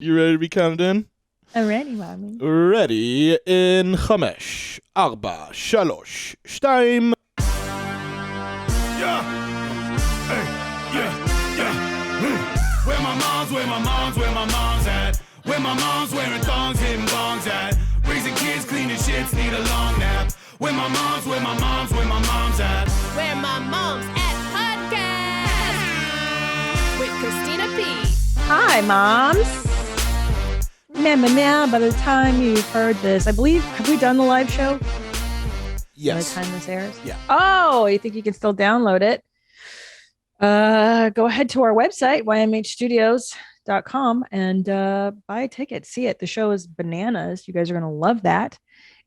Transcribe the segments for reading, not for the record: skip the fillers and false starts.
You ready to be counted in? I'm ready, mommy. Ready in 5, 4, 3, 2. Yeah. Hey, yeah. Where my mom's at? Where my mom's wearing thongs, hitting bongs at? Raising kids, cleaning shits, need a long nap. Where my mom's at? Where My Mom's At podcast with Christina P. Hi, moms. Now, by the time you've heard this, I believe, have we done the live show? Yes. By the time this airs? Yeah. Oh, you think you can still download it? Go ahead to our website, ymhstudios.com, and buy a ticket. See it. The show is bananas. You guys are going to love that.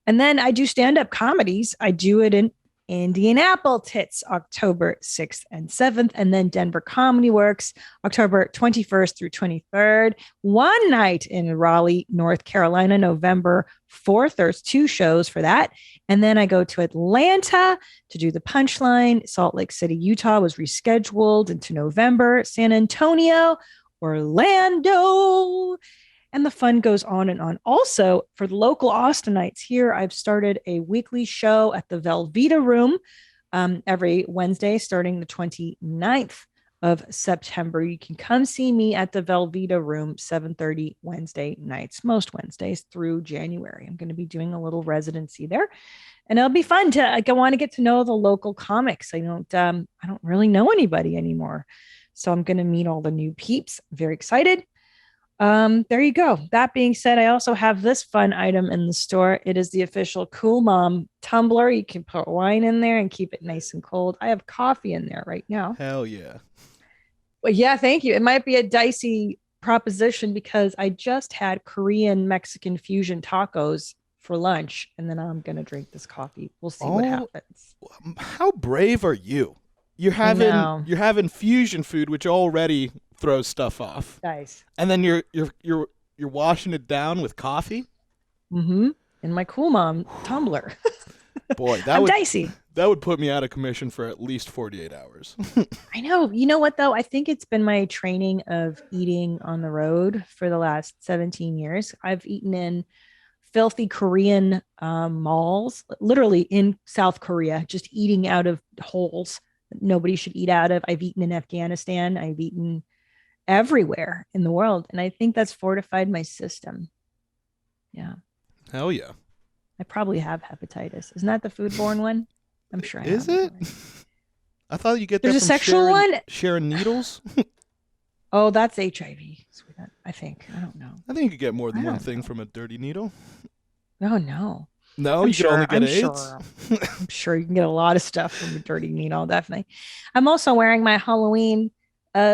And then I do stand-up comedies. I do it in Indianapolis, October 6th and 7th, and then Denver Comedy Works, October 21st through 23rd. One night in Raleigh, North Carolina, November 4th. There's 2 shows for that. And then I go to Atlanta to do the Punchline. Salt Lake City, Utah was rescheduled into November. San Antonio, Orlando. And the fun goes on and on. Also, for the local Austinites here, I've started a weekly show at the Velveeta Room every Wednesday, starting the 29th of September. You can come see me at the Velveeta Room, 7:30 Wednesday nights, most Wednesdays through January. I'm going to be doing a little residency there. And it'll be fun to, I want to get to know the local comics. I don't really know anybody anymore. So I'm going to meet all the new peeps. I'm very excited. There you go. That being said, I also have this fun item in the store. It is the official Cool Mom tumbler. You can put wine in there and keep it nice and cold. I have coffee in there right now. Hell yeah. Well, yeah, thank you. It might be a dicey proposition because I just had Korean Mexican fusion tacos for lunch, and then I'm going to drink this coffee. We'll see what happens. How brave are you? You're having fusion food, which already throws stuff off. Nice. And then you're washing it down with coffee? Mm-hmm. In my Cool Mom tumbler. Boy, I'm dicey. That would put me out of commission for at least 48 hours. I know. You know what, though? I think it's been my training of eating on the road for the last 17 years. I've eaten in filthy Korean malls, literally in South Korea, just eating out of holes that nobody should eat out of. I've eaten in Afghanistan. I've eaten everywhere in the world. And I think that's fortified my system. Yeah. Hell yeah. I probably have hepatitis. Isn't that the foodborne one? I'm sure I have. Is it? I thought you get that There's from a sexual one? sharing needles. Oh, that's HIV. I think. I don't know. I think you could get more than one thing from a dirty needle. Oh, no. No, you can only get AIDS? I'm sure you can get a lot of stuff from a dirty needle, definitely. I'm also wearing my Halloween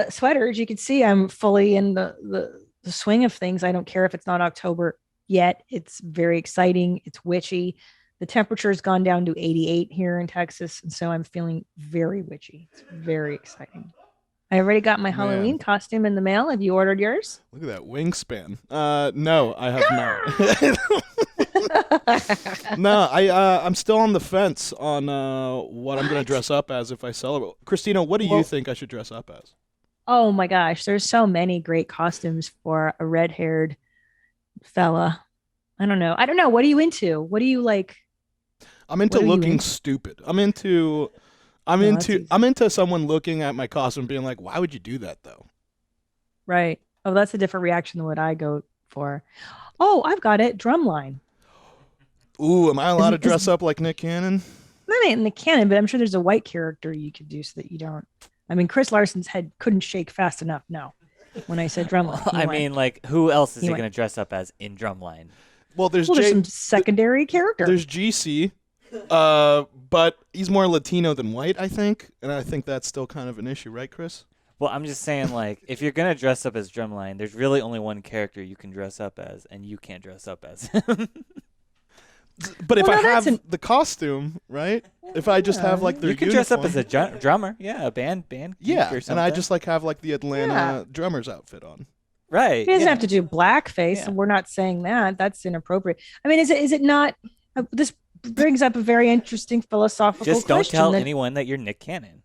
sweater. As you can see, I'm fully in the swing of things. I don't care if it's not October yet. It's very exciting. It's witchy. The temperature has gone down to 88 here in Texas, and so I'm feeling very witchy. It's very exciting. I already got my Halloween costume in the mail. Have you ordered yours? Look at that wingspan. No, I have not. No, I'm still on the fence on what I'm going to dress up as if I celebrate. Christina, what do you think I should dress up as? Oh my gosh, there's so many great costumes for a red-haired fella. I don't know. What are you into? What do you like? I'm into looking stupid. I'm into someone looking at my costume being like, "Why would you do that though?" Right. Oh, that's a different reaction than what I go for. Oh, I've got it. Drumline. Ooh, am I allowed to dress up like Nick Cannon? Not Nick Cannon, but I'm sure there's a white character you could do so that you don't. I mean, Chris Larson's head couldn't shake fast enough. No, when I said Drumline. Who else is he going to dress up as in Drumline? Well, there's some secondary character. There's GC, but he's more Latino than white, I think, and I think that's still kind of an issue, right, Chris? Well, I'm just saying, if you're going to dress up as Drumline, there's really only one character you can dress up as, and you can't dress up as him. But if I have the costume, right? If I just have their you can dress up as a drummer, a band yeah, or something. And I just have the Atlanta drummer's outfit on. Right. He doesn't have to do blackface, and we're not saying that. That's inappropriate. I mean, is it not? This brings up a very interesting philosophical question. Just don't tell anyone that you're Nick Cannon.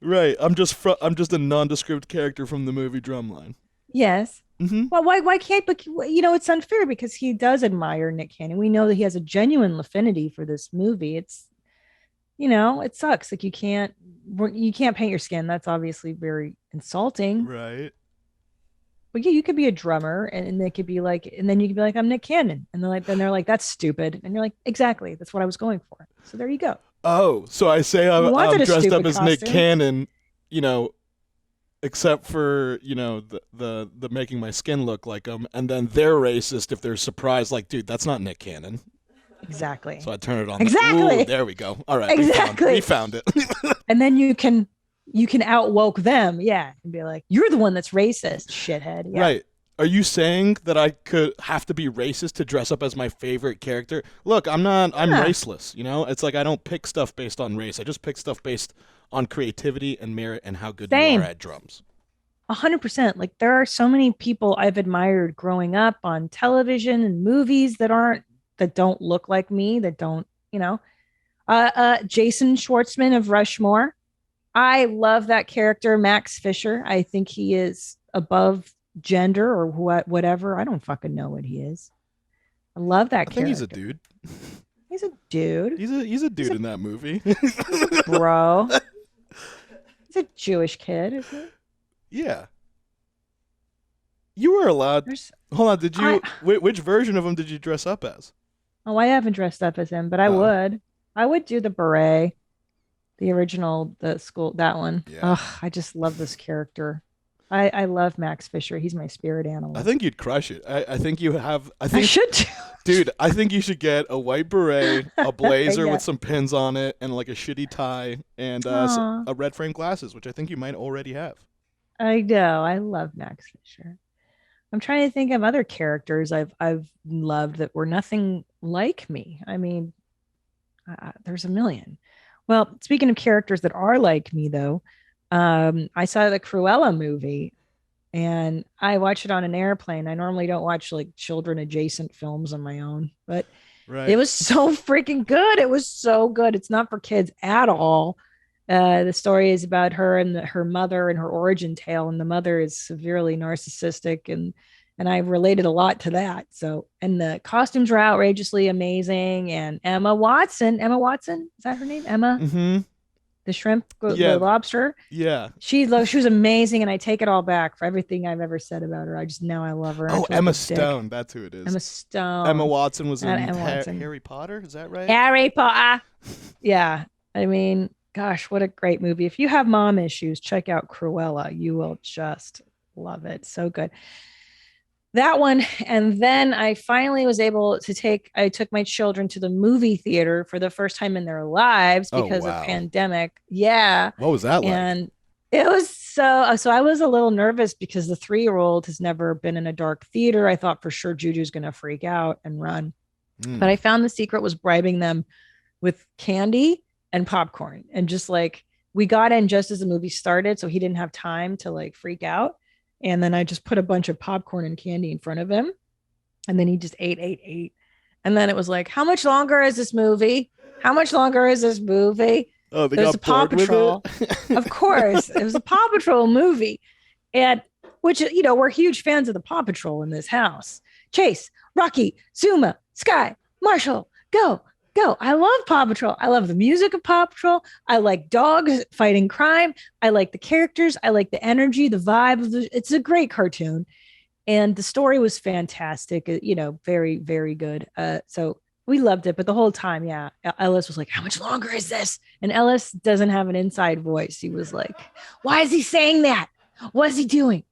Right. I'm just a nondescript character from the movie Drumline. Yes. Mm-hmm. Well, why can't? But it's unfair because he does admire Nick Cannon. We know that he has a genuine affinity for this movie. It's it sucks. Like you can't paint your skin. That's obviously very insulting. Right. But yeah, you could be a drummer, and they could be like, and then you could be like, I'm Nick Cannon, and they're like, that's stupid, and you're like, exactly, that's what I was going for. So there you go. Oh, so I say You I'm wanted a dressed up stupid as Nick costume. Cannon, except for the making my skin look like him, and then they're racist if they're surprised, like, dude, that's not Nick Cannon. Exactly. So I turn it on. Exactly. Ooh, there we go. All right. Exactly. We found it. And then you can outwoke them, yeah, and be like, you're the one that's racist, shithead. Yeah. Right. Are you saying that I could have to be racist to dress up as my favorite character? Look, I'm raceless, It's like I don't pick stuff based on race. I just pick stuff based on creativity and merit and how good Same. you are at drums. 100%. Like there are so many people I've admired growing up on television and movies that don't look like me, that don't, Jason Schwartzman of Rushmore. I love that character, Max Fisher. I think he is above gender or whatever. I don't fucking know what he is. I love that character. I think he's a dude. He's a dude. He's a dude in that movie. Bro. He's a Jewish kid, isn't he? Yeah. You were allowed. Hold on. Did you? Which version of him did you dress up as? Oh, I haven't dressed up as him, but I would. I would do the beret, the original, the school, that one. Yeah. Ugh, I just love this character. I love Max Fisher. He's my spirit animal. I think you'd crush it. I think you have. I should do. Dude, I think you should get a white beret, a blazer Yeah. with some pins on it, and like a shitty tie, and a red frame glasses, which I think you might already have. I know. I love Max Fisher. I'm trying to think of other characters I've loved that were nothing like me. I mean, there's a million. Well, speaking of characters that are like me, though, I saw the Cruella movie, and I watched it on an airplane. I normally don't watch like children adjacent films on my own, but it was so freaking good. It was so good. It's not for kids at all. The story is about her and her mother and her origin tale, and the mother is severely narcissistic, and I related a lot to that. So, and the costumes were outrageously amazing. And Emma Watson, is that her name? Emma, the shrimp, the lobster. Yeah, she was amazing, and I take it all back for everything I've ever said about her. I love her. Oh, Emma Stone, that's who it is. Emma Stone. Emma Watson was in Watson. Harry Potter. Is that right? Harry Potter. Yeah, I mean, gosh, what a great movie. If you have mom issues, check out Cruella. You will just love it. So good. That one. And then I finally was able to I took my children to the movie theater for the first time in their lives because of pandemic. Yeah. What was that like? And it was so I was a little nervous because the 3-year-old has never been in a dark theater. I thought for sure Juju's going to freak out and run. But I found the secret was bribing them with candy and popcorn. And just like, we got in just as the movie started, so he didn't have time to like freak out. And then I just put a bunch of popcorn and candy in front of him. And then he just ate. And then it was like, how much longer is this movie? How much longer is this movie? Oh, they There's got a Paw bored with Patrol. it? Of course. It was a Paw Patrol movie. And which, we're huge fans of the Paw Patrol in this house. Chase, Rocky, Zuma, Sky, Marshall, go. I love Paw Patrol. I love the music of Paw Patrol. I like dogs fighting crime. I like the characters. I like the energy, the vibe. It's a great cartoon. And the story was fantastic. Very, very good. So we loved it. But the whole time, yeah, Ellis was like, how much longer is this? And Ellis doesn't have an inside voice. He was like, why is he saying that? What is he doing?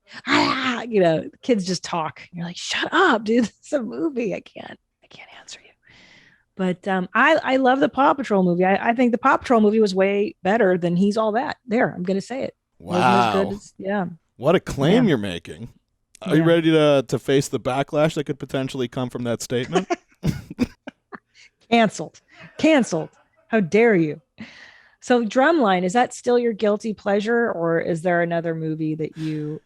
Kids just talk. You're like, shut up, dude. It's a movie. I can't answer you. But I love the Paw Patrol movie. I think the Paw Patrol movie was way better than He's All That. There, I'm going to say it. Wow. Yeah. What a claim you're making. Are you ready to face the backlash that could potentially come from that statement? Canceled. How dare you? So Drumline, is that still your guilty pleasure, or is there another movie that you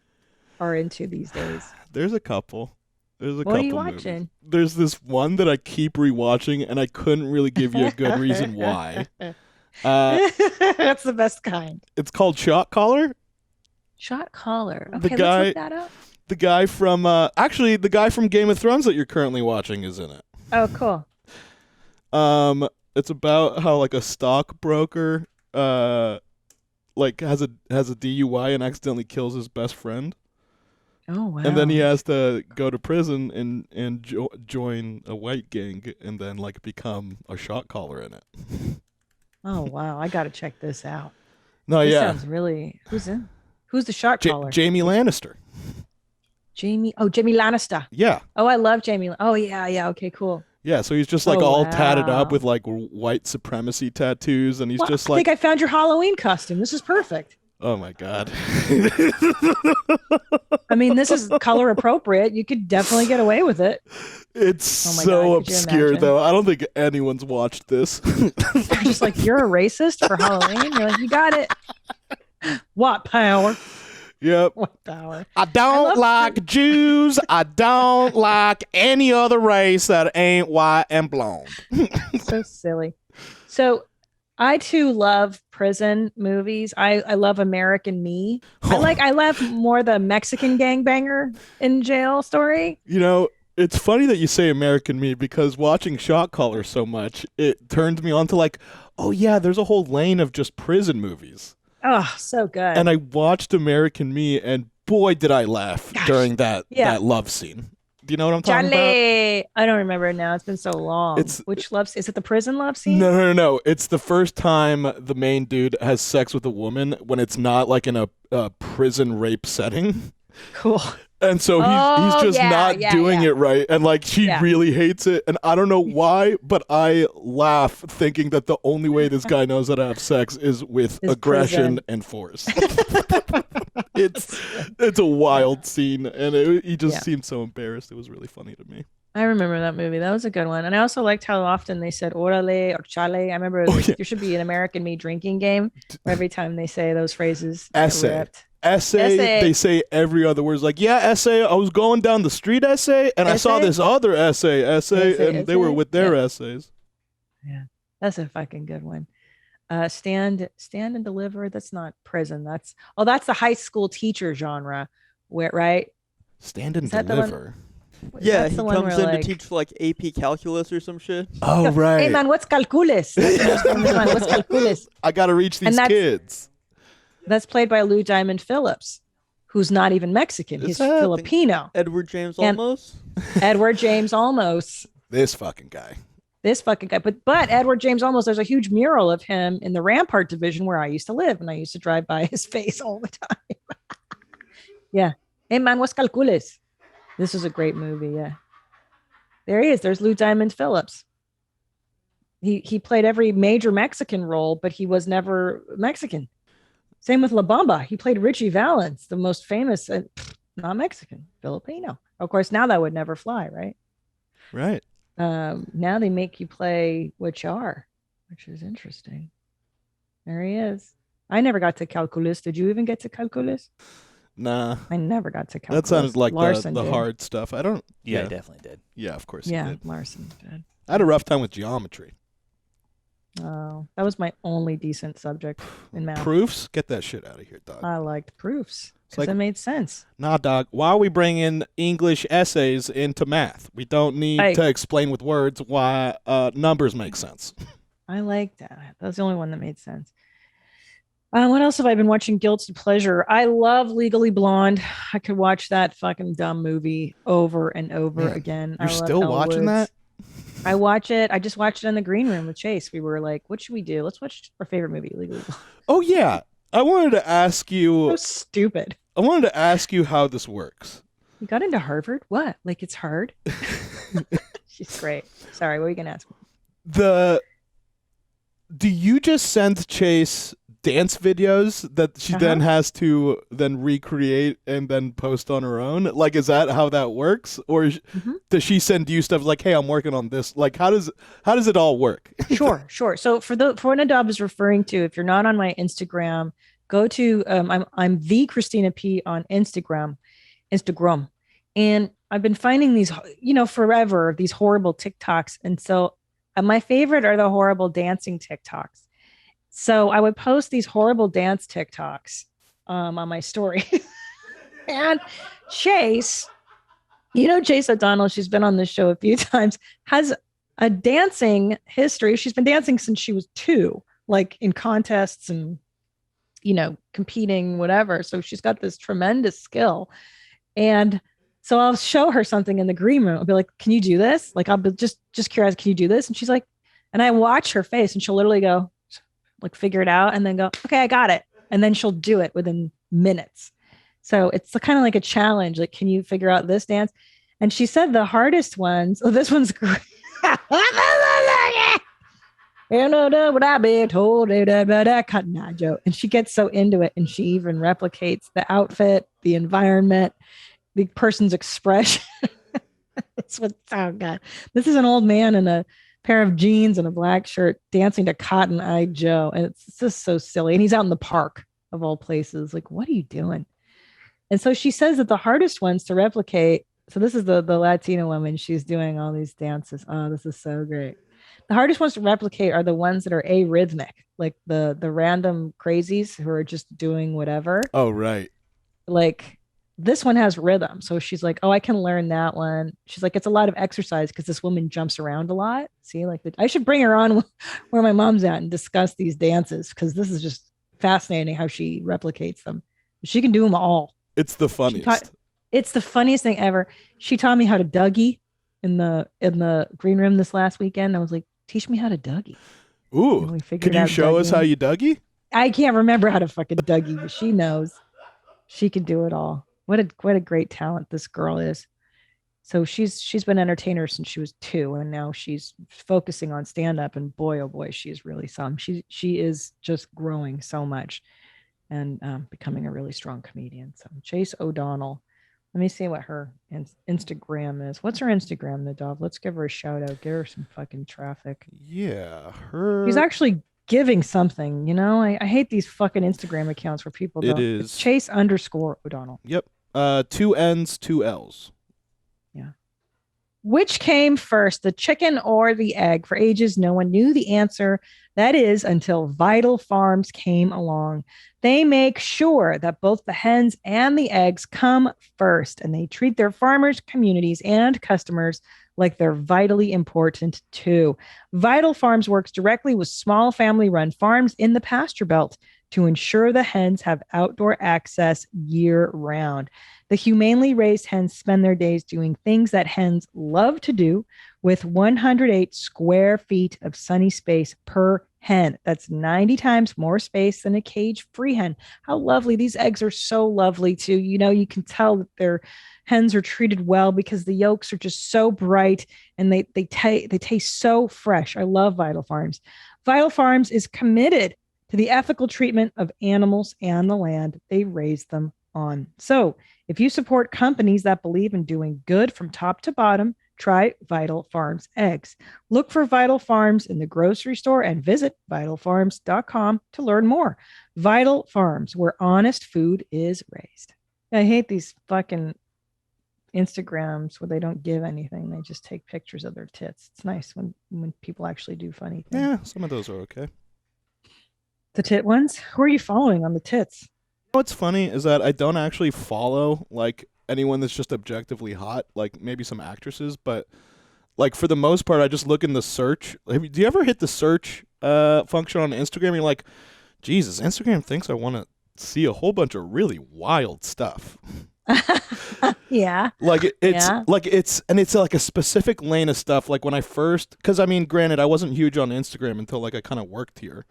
are into these days? There's a couple. What are you watching? Movies. There's this one that I keep rewatching, and I couldn't really give you a good reason why. That's the best kind. It's called Shot Caller. Shot Caller. The Okay, guy, let's look that up. The guy from actually the guy from Game of Thrones that you're currently watching is in it. Oh, cool. It's about how like a stockbroker like has a DUI and accidentally kills his best friend. Oh, wow. And then he has to go to prison and join a white gang and then like become a shot caller in it. Oh, wow. I got to check this out. No, This yeah. sounds really. Who's in? Who's the shot caller? Jamie Lannister. Jamie. Oh, Jamie Lannister. Yeah. Oh, I love Jamie. Oh, yeah, yeah. Okay, cool. Yeah, so he's just like Oh, all tatted up wow. with like white supremacy tattoos and he's Well, just I like think I found your Halloween costume. This is perfect. oh my god. I mean, this is color appropriate. You could definitely get away with it. It's Oh my so God, could you obscure imagine? though. I don't think anyone's watched this. They're just like, you're a racist for Halloween. You're like, you got it. What power? Yep. What power? I don't love like Jews. I don't like any other race that ain't white and blonde. So silly. So I too love prison movies. I love American Me. I love more the Mexican gangbanger in jail story. You know, it's funny that you say American Me because watching Shot Caller so much, it turns me on to like, oh yeah, there's a whole lane of just prison movies. Oh, so good. And I watched American Me, and boy, did I laugh Gosh, during that yeah. love scene. Do you know what I'm talking about? Charlie. I don't remember it now. It's been so long. It's- Which love? Is it the prison love scene? No. It's the first time the main dude has sex with a woman when it's not like in a prison rape setting. Cool. And so he's Oh, just yeah, not yeah, doing yeah. it right. And like she Yeah. really hates it. And I don't know why, but I laugh thinking that the only way this guy knows how to have sex is with Is aggression prison. and force. It's a wild scene. And he just Yeah. seemed so embarrassed. It was really funny to me. I remember that movie. That was a good one. And I also liked how often they said orale or chale. I remember yeah. there should be an American Me drinking game where every time they say those phrases, they get Essay. ripped. Essay, they say every other word. It's like, yeah, essay. I was going down the street, essay, and I saw Essay? this other essay, Essay, and they were essay? with their Yeah. essays. Yeah, that's a fucking good one. Stand and Deliver. That's not prison. That's the high school teacher genre. Where right? Stand and Is that the one- deliver. Yeah, That's he the one comes where, in like- to teach like AP calculus or some shit. Oh, right. Hey man, what's calculus? That's the most famous one. What's calculus? I got to reach these And that's- kids. That's played by Lou Diamond Phillips, who's not even Mexican. Is He's that- Filipino. Edward James And- Olmos. Edward James Olmos. This fucking guy. This fucking guy. But Edward James Olmos, there's a huge mural of him in the Rampart division where I used to live, and I used to drive by his face all the time. Yeah. Hey man, what's calculus? This was a great movie. Yeah. There he is. There's Lou Diamond Phillips. He played every major Mexican role, but he was never Mexican. Same with La Bamba. He played Richie Valens, the most famous, not Mexican, Filipino. Of course, now that would never fly, right? Right. Now they make you play which are, which is interesting. There he is. I never got to calculus. Did you even get to calculus? Nah. I never got to calculus. That sounded like Larson the did. hard stuff. I don't. Yeah, I definitely did. Yeah, of course Yeah, you did. Larson did. I had a rough time with geometry. Oh, that was my only decent subject in math. Proofs? Get that shit out of here, dog. I liked proofs because like- it made sense. Nah, dog. Why are we bringing English essays into math? We don't need Hey. to explain with words why numbers make sense. I liked that. That was the only one that made sense. What else have I been watching? Guilty pleasure. I love Legally Blonde. I could watch that fucking dumb movie over and over Man, again. You're I love still Elle watching Woods. that? I watch it. I just watched it in the green room with Chase. We were like, what should we do? Let's watch our favorite movie, Legally Blonde. Oh yeah. I wanted to ask you. So stupid. I wanted to ask you how this works. You got into Harvard? What? Like it's hard? She's great. Sorry, what were you gonna ask me? Do you just send Chase dance videos that she then has to then recreate and then post on her own? Like, is that how that works, or does she send you stuff like, "Hey, I'm working on this"? Like, how does it all work? Sure. So for what Nadab is referring to, if you're not on my Instagram, go to I'm the Christina P on Instagram, and I've been finding these, forever these horrible TikToks, and so my favorite are the horrible dancing TikToks. So I would post these horrible dance TikToks on my story. And Chase, Chase O'Donnell, she's been on this show a few times, has a dancing history. She's been dancing since she was 2, like in contests and, competing, whatever. So she's got this tremendous skill. And so I'll show her something in the green room. I'll be like, can you do this? Like, I'll be just curious. Can you do this? And she's like, and I watch her face and she'll literally go, like, figure it out and then go, okay, I got it. And then she'll do it within minutes. So it's kind of like a challenge. Like, can you figure out this dance? And she said the hardest ones. Oh, this one's great. You know what I've been told. And she gets so into it, and she even replicates the outfit, the environment, the person's expression. It's what's so good. This is an old man in a pair of jeans and a black shirt dancing to Cotton Eye Joe, and it's just so silly. And he's out in the park of all places. Like, what are you doing? And so she says that the hardest ones to replicate. So this is the Latina woman. She's doing all these dances. Oh, this is so great. The hardest ones to replicate are the ones that are arrhythmic, like the random crazies who are just doing whatever. Oh, right. Like this one has rhythm. So she's like, oh, I can learn that one. She's like, it's a lot of exercise because this woman jumps around a lot. See, like I should bring her on Where My Mom's At and discuss these dances because this is just fascinating how she replicates them. She can do them all. It's the funniest. It's the funniest thing ever. She taught me how to Dougie in the green room this last weekend. I was like, teach me how to Dougie. Ooh, can you show us how you Dougie? I can't remember how to fucking Dougie, but she knows. She can do it all. What a great talent this girl is. So she's been an entertainer since she was 2, and now she's focusing on stand up. And boy, oh boy, she is really some. She is just growing so much, and becoming a really strong comedian. So Chase O'Donnell. Let me see what her Instagram is. What's her Instagram, Nadav? Let's give her a shout out. Give her some fucking traffic. Yeah, She's actually giving something. I hate these fucking Instagram accounts where people don't. It is It's Chase_O'Donnell. Yep. 2 N's, 2 L's. Yeah. Which came first, the chicken or the egg? For ages, no one knew the answer. That is until Vital Farms came along. They make sure that both the hens and the eggs come first, and they treat their farmers, communities, and customers like they're vitally important too. Vital Farms works directly with small family-run farms in the pasture belt to ensure the hens have outdoor access year-round. The humanely raised hens spend their days doing things that hens love to do with 108 square feet of sunny space per hen. That's 90 times more space than a cage-free hen. How lovely. These eggs are so lovely too. You can tell that their hens are treated well because the yolks are just so bright and they taste so fresh. I love Vital Farms. Vital Farms is committed to the ethical treatment of animals and the land they raise them on. So if you support companies that believe in doing good from top to bottom, try Vital Farms eggs. Look for Vital Farms in the grocery store and visit vitalfarms.com to learn more. Vital Farms, where honest food is raised. I hate these fucking Instagrams where they don't give anything. They just take pictures of their tits. It's nice when people actually do funny things. Yeah, some of those are okay. The tit ones? Who are you following on the tits? What's funny is that I don't actually follow like anyone that's just objectively hot, like maybe some actresses, but like for the most part, I just look in the search. Do you ever hit the search function on Instagram? You're like, Jesus, Instagram thinks I want to see a whole bunch of really wild stuff. Yeah. It's like a specific lane of stuff. Like when I first, because I mean, granted, I wasn't huge on Instagram until like I kind of worked here.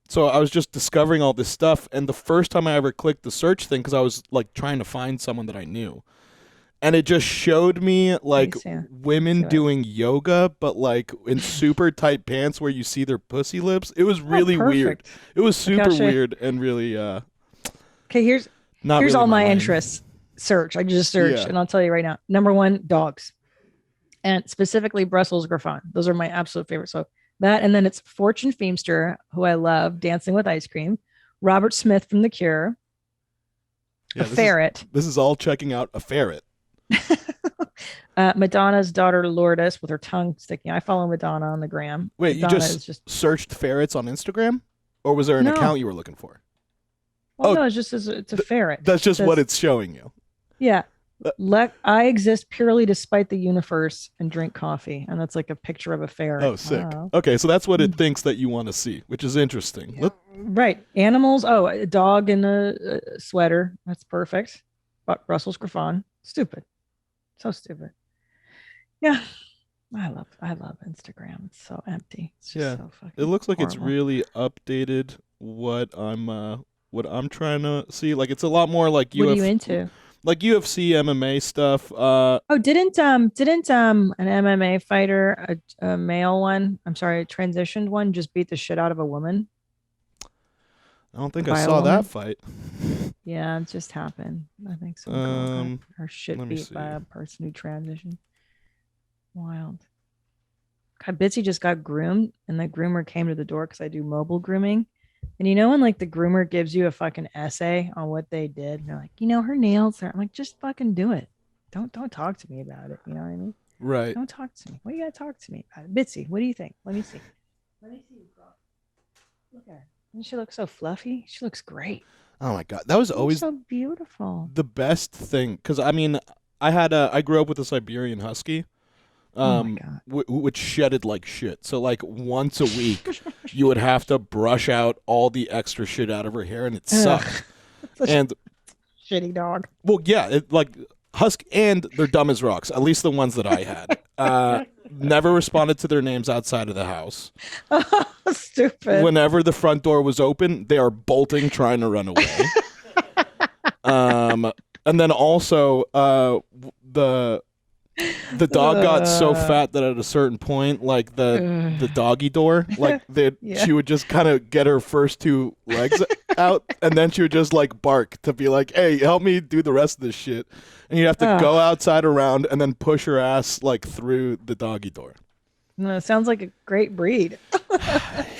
So I was just discovering all this stuff, and the first time I ever clicked the search thing, because I was like trying to find someone that I knew, and it just showed me like women doing yoga, but like in super tight pants where you see their pussy lips. It was really weird. It was super weird and really. Okay, here's really all my interests. Search. I just searched, and I'll tell you right now. Number 1, dogs, and specifically Brussels Griffon. Those are my absolute favorites. So. That, and then it's Fortune Feimster, who I love, Dancing with Ice Cream, Robert Smith from The Cure, a ferret. This is all checking out a ferret. Madonna's daughter Lourdes with her tongue sticking. I follow Madonna on the gram. Wait, Madonna you just searched ferrets on Instagram? Or was there an account you were looking for? Oh, Oh, no, it's just it's a ferret. That's just It what says- it's showing you. Yeah. I exist purely despite the universe and drink coffee. And that's like a picture of a ferret. Oh, sick. Wow. Okay, so that's what it thinks that you want to see, which is interesting. Right. Animals. Oh, a dog in a sweater. That's perfect. But Brussels Griffon. Stupid. So stupid. Yeah. I love Instagram. It's so empty. It's just Yeah. so fucking It looks like it's horrible. really updated what I'm trying to see. Like it's a lot more like What are you into? like UFC MMA stuff. Oh, didn't an MMA fighter, a male one, I'm sorry, a transitioned one, just beat the shit out of a woman? I don't think By I a saw woman? that fight. Yeah, it just happened. I think some girl got her shit let me beat by see. a person who transitioned. Wild. God, Bitsy just got groomed, and the groomer came to the door because I do mobile grooming. And you know when like the groomer gives you a fucking essay on what they did, and they're like, her nails are. I'm like, just fucking do it. Don't talk to me about it. You know what I mean? Right. Don't talk to me. What do you gotta talk to me about? Bitsy, what do you think? Let me see. Let me see you, girl. Look at her. Doesn't she look so fluffy? She looks great. Oh my god, that was She looks always so beautiful. the best thing. Because I mean, I grew up with a Siberian Husky. Oh my God. Which shedded like shit. So like once a week, you would have to brush out all the extra shit out of her hair, and it sucked. And Shitty dog. well, yeah, it like husky, and they're dumb as rocks. At least the ones that I had. Never responded to their names outside of the house. Stupid. Whenever the front door was open, they are bolting, trying to run away. And then also the dog got so fat that at a certain point, like the doggy door, like Yeah. she would just kind of get her first two legs out, and then she would just like bark to be like, "Hey, help me do the rest of this shit." And you have to go outside around and then push her ass like through the doggy door. No, it sounds like a great breed.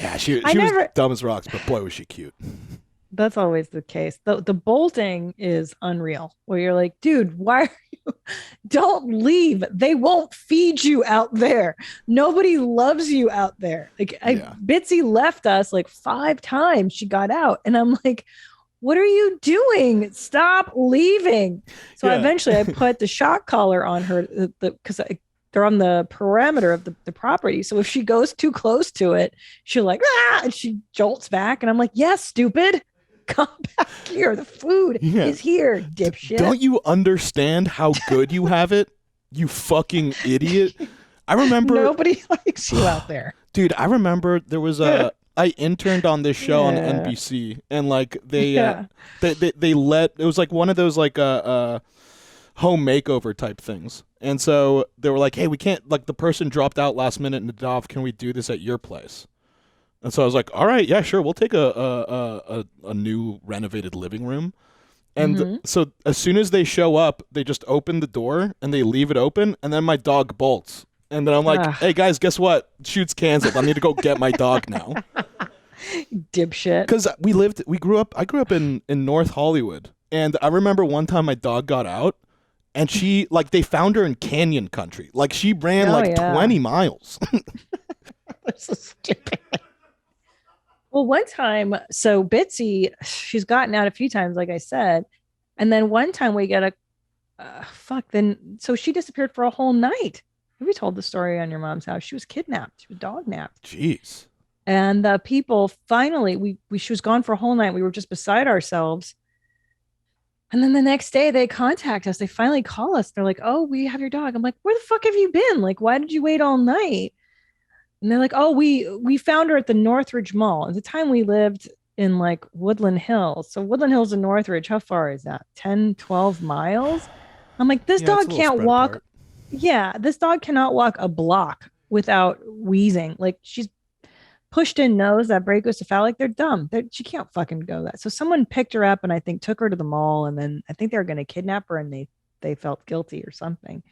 Yeah, she I was never- dumb as rocks, but boy was she cute. That's always the case. The bolting is unreal. Where you're like, dude, why are you? Don't leave. They won't feed you out there. Nobody loves you out there. Like Yeah. Bitsy left us like 5 times. She got out, and I'm like, what are you doing? Stop leaving. So Yeah. eventually, I put the shock collar on her because they're on the perimeter of the property. So if she goes too close to it, she'll like, and she jolts back. And I'm like, yes, stupid. Come back here. The food Yeah. is here, dipshit. Don't you understand how good you have it? You fucking idiot. I remember Nobody likes you out there. Dude, I remember there was I interned on this show on Yeah. NBC, and like they Yeah. they let it was like one of those like home makeover type things. And so they were like, "Hey, we can't like the person dropped out last minute in Nadav, can we do this at your place?" And so I was like, "All right, yeah, sure. We'll take a new renovated living room." And so as soon as they show up, they just open the door and they leave it open, and then my dog bolts. And then I'm like, Ugh. "Hey guys, guess what? Shoot's canceled. I need to go get my dog now." Dipshit. Because I grew up in North Hollywood, and I remember one time my dog got out, and she like they found her in canyon country. Like she ran Oh, like yeah. 20 miles. That's so stupid. Well, one time, so Bitsy, she's gotten out a few times, like I said. And then one time we get so she disappeared for a whole night. We told the story on your mom's house. She was kidnapped. She was dog napped. Jeez. And the people finally, she was gone for a whole night. We were just beside ourselves. And then the next day they contact us. They finally call us. They're like, "Oh, we have your dog." I'm like, "Where the fuck have you been? Like, why did you wait all night?" And they're like, "Oh, we found her at the Northridge Mall." At the time we lived in like Woodland Hills. So Woodland Hills and Northridge, how far is that? 10, 12 miles? I'm like, this Yeah, it's a dog little can't spread walk. apart. Yeah, this dog cannot walk a block without wheezing. Like she's pushed in nose, that brachiocephalic, they're dumb. She can't fucking go that. So someone picked her up and I think took her to the mall, and then I think they were going to kidnap her, and they felt guilty or something.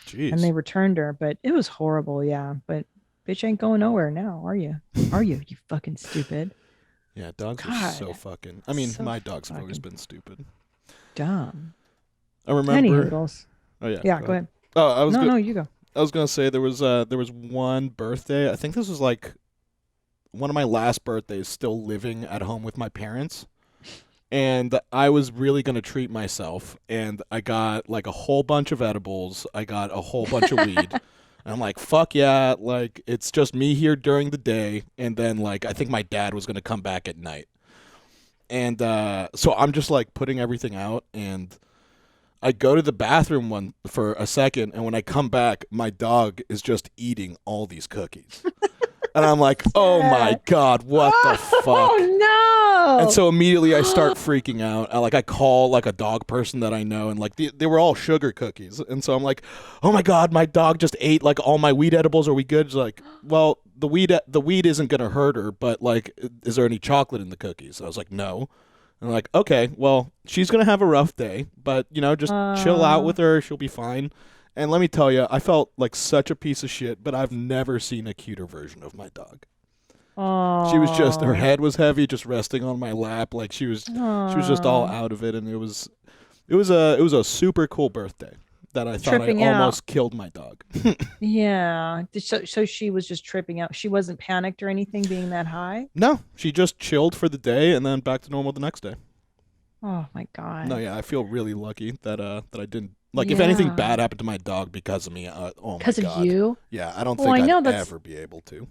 Jeez. And they returned her, but it was horrible. Yeah. But bitch ain't going nowhere now, are you? Are you? You fucking stupid. Yeah, dogs are God. so fucking. I mean, So my dogs have always fucking been stupid. Dumb. I remember. Any hoodles. Oh yeah. Yeah, go ahead. Oh, I was No, you go. I was gonna say there was one birthday. I think this was like one of my last birthdays, still living at home with my parents, And I was really going to treat myself. And I got like a whole bunch of edibles. I got a whole bunch of weed. And I'm like, fuck yeah. Like, it's just me here during the day. And then, like, I think my dad was going to come back at night. And so I'm just like putting everything out. And I go to the bathroom for a second. And when I come back, my dog is just eating all these cookies. And I'm like, oh my God, what the fuck? Oh no! And so immediately I start freaking out. I call like a dog person that I know, and like they were all sugar cookies. And so I'm like, oh my God, my dog just ate like all my weed edibles. Are we good? She's like, well, the weed isn't gonna hurt her, but like, is there any chocolate in the cookies? I was like, no. And I'm like, okay, well, she's gonna have a rough day, but just chill out with her. She'll be fine. And let me tell you, I felt like such a piece of shit, but I've never seen a cuter version of my dog. She was just, her head was heavy, just resting on my lap, like she was just all out of it, and it was a super cool birthday that I thought Tripping I out. almost killed my dog. Yeah. So she was just tripping out. She wasn't panicked or anything, being that high. No, she just chilled for the day and then back to normal the next day. Oh my God. No, yeah, I feel really lucky that I didn't. Like, if anything Yeah. bad happened to my dog because of me, oh my Because God. of you. Yeah, I don't Oh, I think know, I'd that's- ever be able to.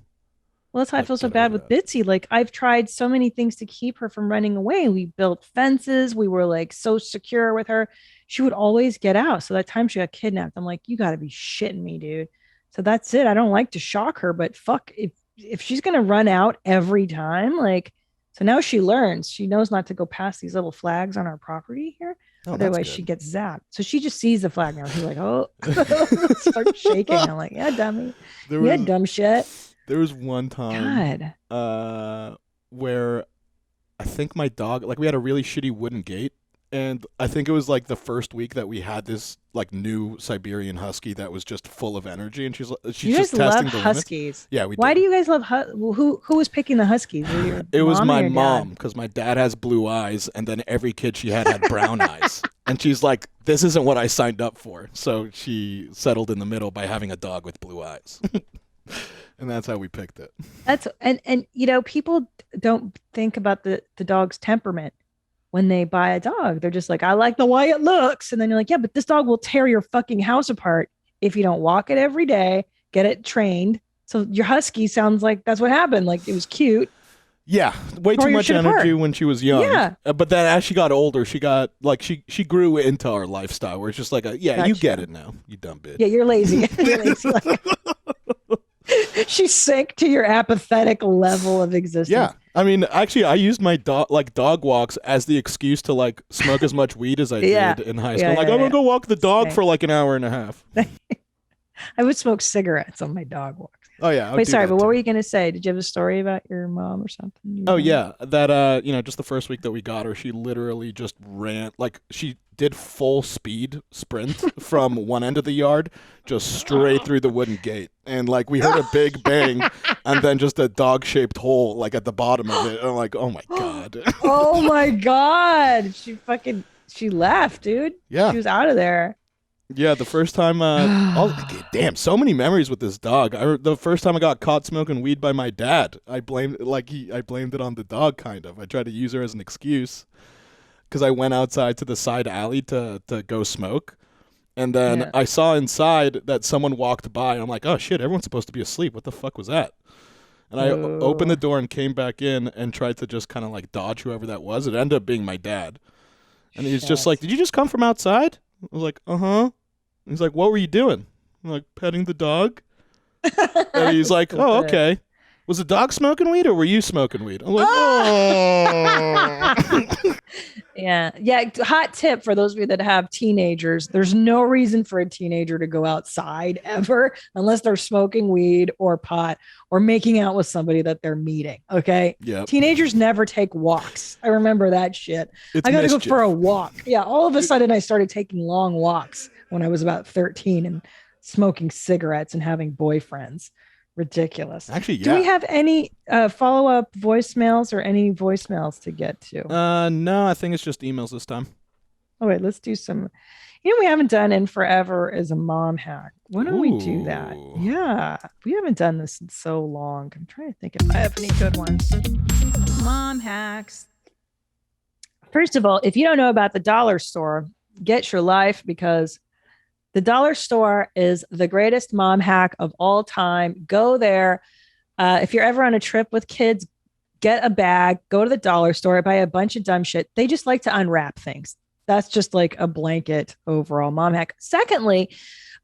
Well, that's how I Like, feel so get bad over with that. Bitsy. Like, I've tried so many things to keep her from running away. We built fences. We were like so secure with her. She would always get out. So that time she got kidnapped, I'm like, you got to be shitting me, dude. So that's it. I don't like to shock her, but fuck, if she's gonna run out every time, like, so now she learns. She knows not to go past these little flags on our property here. Oh, that's Otherwise, good. she gets zapped. So she just sees the flag now. She's like, oh, start shaking. I'm like, yeah, dummy. There Yeah, was, dumb shit. there was one time God. where I think my dog, like, we had a really shitty wooden gate, and I think it was like the first week that we had this like new Siberian Husky that was just full of energy, and she's You just guys love testing the limits. huskies. Yeah, we Why did. do you guys love who was picking the huskies? It was mom or my your dad? mom, because my dad has blue eyes, and then every kid she had brown eyes. And she's like, this isn't what I signed up for. So she settled in the middle by having a dog with blue eyes. And that's how we picked it. That's and people don't think about the dog's temperament when they buy a dog. They're just like, I like the way it looks. And then you're like, yeah, but this dog will tear your fucking house apart if you don't walk it every day, get it trained. So your husky sounds like that's what happened. Like, it was cute. Yeah, way Tore too your much shit apart. energy when she was young. Yeah. But then as she got older, she got like she grew into our lifestyle where it's just like, yeah, you Gotcha. get it now, you dumb bitch. Yeah, you're lazy. You're lazy. Like, she sank to your apathetic level of existence. Yeah. I mean, actually, I used my dog walks as the excuse to like smoke as much weed as I Yeah. did in high school. Yeah, Like, yeah, I'm gonna yeah. go walk the dog Same. for like an hour and a half. I would smoke cigarettes on my dog walks. Oh yeah. I would Wait, do sorry, that but what too. were you going to say? Did you have a story about your mom or something? You Oh know? yeah, that just the first week that we got her, she literally just ran, like she did full speed sprint from one end of the yard just straight through the wooden gate, and like we heard a big bang, and then just a dog-shaped hole like at the bottom of it. And I'm like, oh my God. Oh my God. She left, dude. Yeah. She was out of there. Yeah, the first time, damn, so many memories with this dog. The first time I got caught smoking weed by my dad, I blamed it on the dog, kind of. I tried to use her as an excuse because I went outside to the side alley to go smoke, and then Yeah. I saw inside that someone walked by, and I'm like, oh shit, everyone's supposed to be asleep. What the fuck was that? And I opened the door and came back in and tried to just kind of like dodge whoever that was. It ended up being my dad, and he's just Shit. like, did you just come from outside? I was like, uh-huh. He's like, what were you doing? I'm like, petting the dog. And he's like, oh, okay. Was the dog smoking weed or were you smoking weed? I'm like, oh. Yeah. Yeah. Hot tip for those of you that have teenagers. There's no reason for a teenager to go outside ever unless they're smoking weed or pot or making out with somebody that they're meeting. Okay. Yep. Teenagers never take walks. I remember that shit. It's I got to go mischief. for a walk. Yeah. All of a sudden, I started taking long walks when I was about 13 and smoking cigarettes and having boyfriends. Ridiculous. Actually, yeah. Do we have any follow-up voicemails or any voicemails to get to? No, I think it's just emails this time. Oh, wait, let's do some. We haven't done in forever is a mom hack. Why don't we do that? Ooh. Yeah, we haven't done this in so long. I'm trying to think if I have any good ones. Mom hacks. First of all, if you don't know about the dollar store, get your life, because the dollar store is the greatest mom hack of all time. Go there. If you're ever on a trip with kids, get a bag, go to the dollar store, buy a bunch of dumb shit. They just like to unwrap things. That's just like a blanket overall mom hack. Secondly,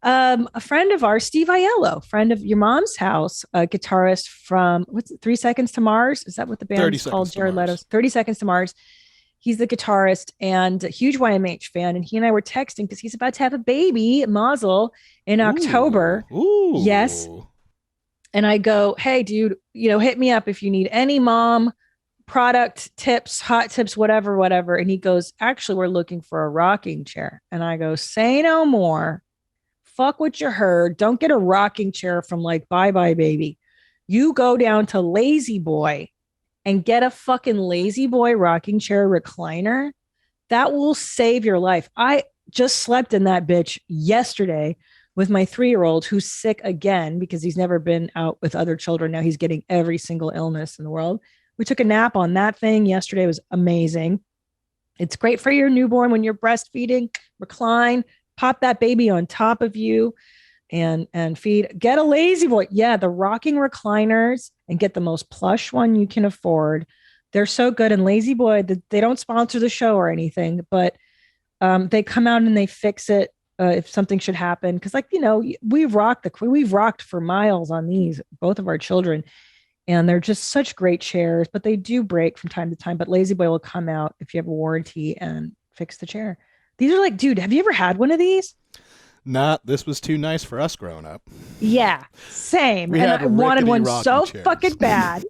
a friend of ours, Steve Aiello, friend of your mom's house, a guitarist from what's it, 3 Seconds to Mars? Is that what the band is called? Jared Leto's 30 Seconds to Mars. He's the guitarist and a huge YMH fan. And he and I were texting because he's about to have a baby, Mazel, in October. Ooh. Yes. And I go, hey, dude, hit me up if you need any mom product tips, hot tips, whatever. And he goes, actually, we're looking for a rocking chair. And I go, say no more. Fuck what you heard. Don't get a rocking chair from like Bye Bye Baby. You go down to Lazy Boy and get a fucking Lazy Boy rocking chair recliner. That will save your life. I just slept in that bitch yesterday with my 3-year-old who's sick again because he's never been out with other children. Now he's getting every single illness in the world. We took a nap on that thing yesterday. It was amazing. It's great for your newborn when you're breastfeeding. Recline, pop that baby on top of you and feed. Get a Lazy Boy. Yeah, the rocking recliners, and get the most plush one you can afford. They're so good. And Lazy Boy, they don't sponsor the show or anything, but they come out and they fix it if something should happen. Because we've rocked for miles on these, both of our children. And they're just such great chairs, but they do break from time to time. But Lazy Boy will come out if you have a warranty and fix the chair. These are like, dude, have you ever had one of these? This was too nice for us growing up. Yeah, same. And I wanted one so fucking bad.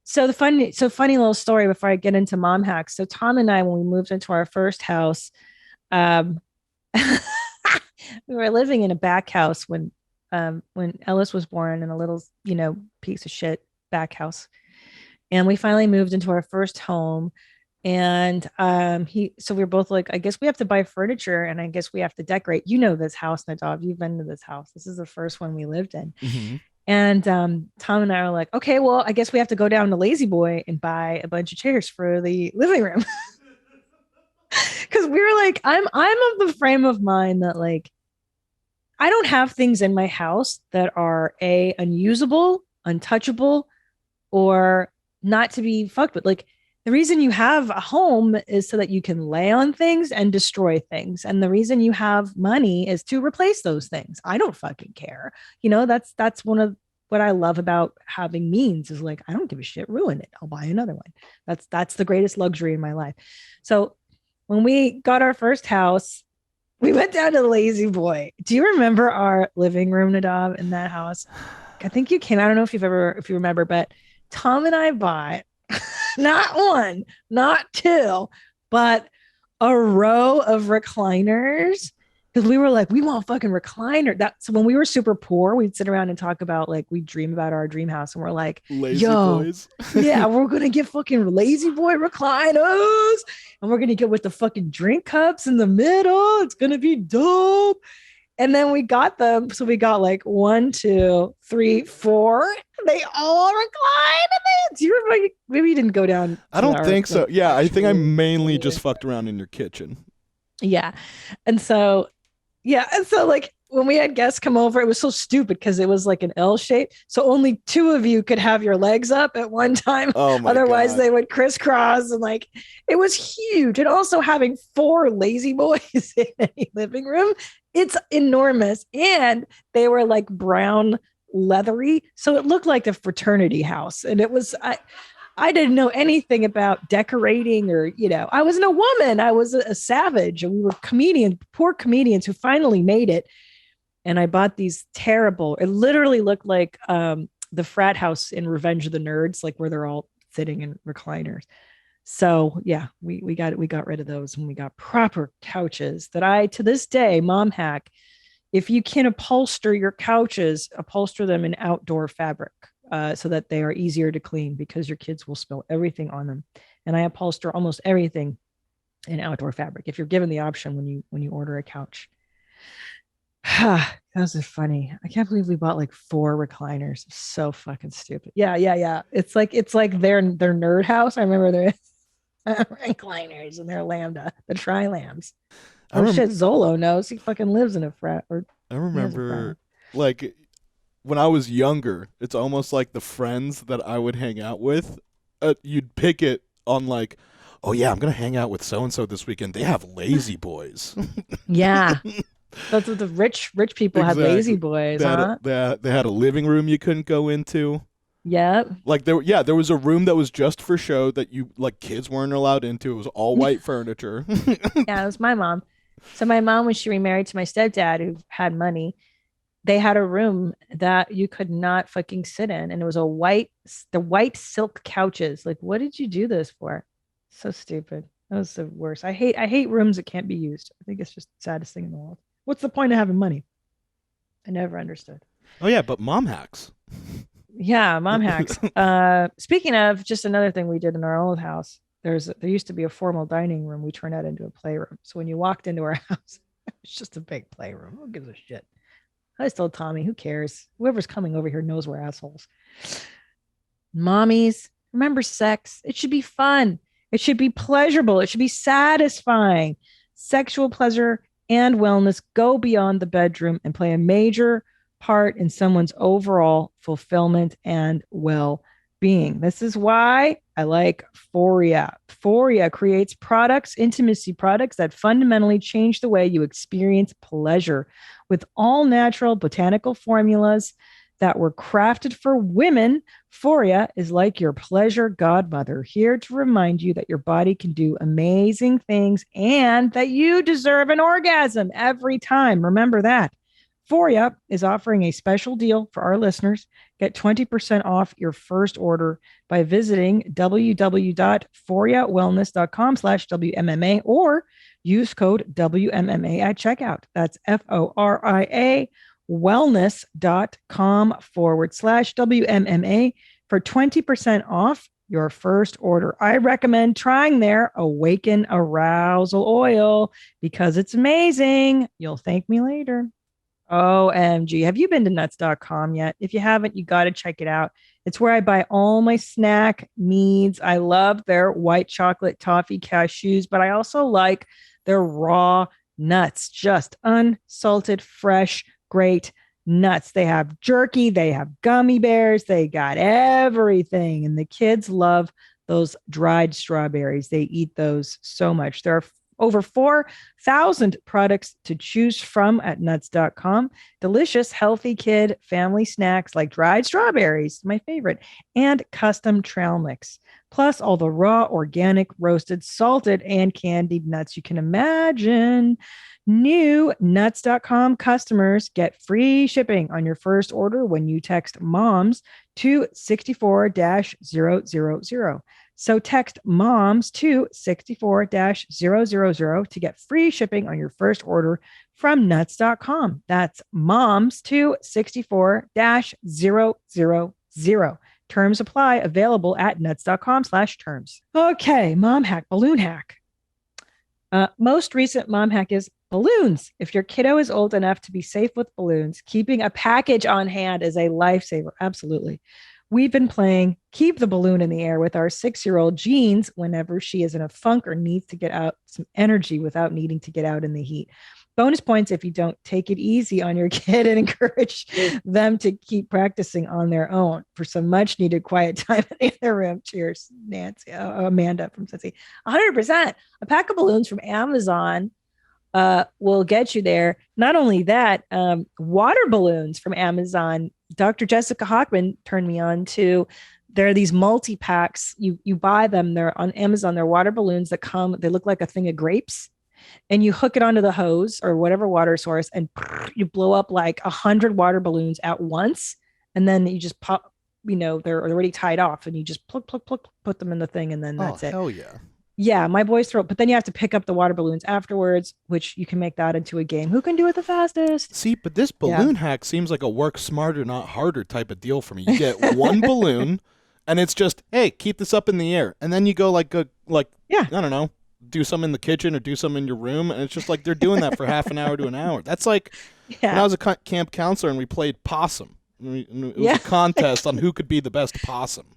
So funny little story before I get into mom hacks. So Tom and I, when we moved into our first house, we were living in a back house when Ellis was born, in a little, piece of shit back house. And we finally moved into our first home. And so we were both like, I guess we have to buy furniture and I guess we have to decorate. This house, Nadav, you've been to this house. This is the first one we lived in. Mm-hmm. And Tom and I are like, okay, well, I guess we have to go down to Lazy Boy and buy a bunch of chairs for the living room. Because we were like, I'm of the frame of mind that like, I don't have things in my house that are unusable, untouchable, or not to be fucked with. Like, the reason you have a home is so that you can lay on things and destroy things. And the reason you have money is to replace those things. I don't fucking care. That's one of what I love about having means is like, I don't give a shit, ruin it. I'll buy another one. That's the greatest luxury in my life. So when we got our first house, we went down to Lazy Boy. Do you remember our living room, Nadav, in that house? I think you came. I don't know if you remember, but Tom and I bought not one, not two, but a row of recliners. Because we were like, we want fucking recliner. So when we were super poor, we'd sit around and talk about like, we dream about our dream house. And we're like, Lazy boys. Yeah, we're going to get fucking Lazy Boy recliners. And we're going to get with the fucking drink cups in the middle. It's going to be dope. And then we got them. So we got like 1, 2, 3, 4. They all reclined. Do you remember? Maybe you didn't go down. I don't think so. Yeah, I think I mainly just fucked around in your kitchen. Yeah. And so like when we had guests come over, it was so stupid because it was like an L shape. So only 2 of you could have your legs up at one time. Oh my Otherwise God. They would crisscross, and like it was huge. And also having 4 Lazy Boys in a living room, it's enormous. And they were like brown leathery. So it looked like a fraternity house. And it was, I didn't know anything about decorating or, I wasn't a woman. I was a savage. And we were poor comedians who finally made it. And I bought these terrible, it literally looked like the frat house in Revenge of the Nerds, like where they're all sitting in recliners. So yeah, we got rid of those and we got proper couches that to this day, mom hack, if you can upholster your couches, upholster them in outdoor fabric so that they are easier to clean because your kids will spill everything on them. And I upholster almost everything in outdoor fabric if you're given the option when you order a couch. That was funny. I can't believe we bought like 4 recliners. So fucking stupid. Yeah. It's like their nerd house. I remember recliners and their lambda, the tri-lambs. I Oh rem- shit, Zolo knows. He fucking lives in a frat. Or I he has a remember, frat. like, when I was younger, it's almost like the friends that I would hang out with, you'd pick it on, like, oh, yeah, I'm going to hang out with so-and-so this weekend. They have lazy boys. Yeah. That's what the rich people had lazy boys, huh? They had a living room you couldn't go into. Yep. Like, there was a room that was just for show that kids weren't allowed into. It was all white furniture. Yeah, it was my mom. So my mom, when she remarried to my stepdad, who had money, they had a room that you could not fucking sit in, and it was the white silk couches. Like, what did you do this for? So stupid. That was the worst. I hate rooms that can't be used. I think it's just the saddest thing in the world. What's the point of having money? I never understood. Oh, yeah, but mom hacks. Yeah, mom hacks. Speaking of, just another thing we did in our old house, there used to be a formal dining room. We turned that into a playroom. So when you walked into our house, it's just a big playroom. Who gives a shit? I just told Tommy, who cares? Whoever's coming over here knows we're assholes. Mommies, remember sex. It should be fun. It should be pleasurable. It should be satisfying. Sexual pleasure and wellness go beyond the bedroom and play a major part in someone's overall fulfillment and well-being. This is why I like Foria. Foria creates intimacy products that fundamentally change the way you experience pleasure with all natural botanical formulas that were crafted for women. Foria is like your pleasure godmother, here to remind you that your body can do amazing things and that you deserve an orgasm every time. Remember that. Foria is offering a special deal for our listeners. Get 20% off your first order by visiting www.foriawellness.com/WMMA or use code WMMA at checkout. That's FORIA wellness.com/WMMA for 20% off your first order. I recommend trying their Awaken Arousal Oil because it's amazing. You'll thank me later. OMG. Have you been to nuts.com yet? If you haven't, you got to check it out. It's where I buy all my snack needs. I love their white chocolate toffee cashews, but I also like their raw nuts, just unsalted, fresh, great nuts. They have jerky, they have gummy bears, they got everything. And the kids love those dried strawberries. They eat those so much. There are over 4,000 products to choose from at nuts.com. Delicious, healthy kid family snacks like dried strawberries, my favorite, and custom trail mix. Plus all the raw, organic, roasted, salted, and candied nuts you can imagine. New nuts.com customers get free shipping on your first order when you text MOMS to 64-000. So text MOMS to 64-000 to get free shipping on your first order from nuts.com. That's MOMS to 64-000. Terms apply, available at nuts.com/terms. Okay, mom hack, balloon hack. Most recent mom hack is balloons. If your kiddo is old enough to be safe with balloons, keeping a package on hand is a lifesaver. Absolutely. We've been playing keep the balloon in the air with our 6-year-old Jeans whenever she is in a funk or needs to get out some energy without needing to get out in the heat. Bonus points if you don't take it easy on your kid and encourage them to keep practicing on their own for some much needed quiet time in the other room. Cheers, Nancy, Amanda from Cincy. 100%. A pack of balloons from Amazon will get you there. Not only that, water balloons from Amazon. Dr. Jessica Hockman turned me on to. There are these multi-packs. You buy them. They're on Amazon. They're water balloons that come. They look like a thing of grapes. And you hook it onto the hose or whatever water source, and you blow up like 100 water balloons at once. And then you just pop, they're already tied off, and you just plug, put them in the thing, and then that's it. Hell yeah. Yeah, my boys throw it, but then you have to pick up the water balloons afterwards, which you can make that into a game. Who can do it the fastest? See, but this balloon hack seems like a work smarter, not harder type of deal for me. You get one balloon, and it's just, hey, keep this up in the air. And then you go I don't know, do some in the kitchen or do some in your room, and it's just like they're doing that for half an hour to an hour. That's like when I was a camp counselor and we played possum. It was a contest on who could be the best possum.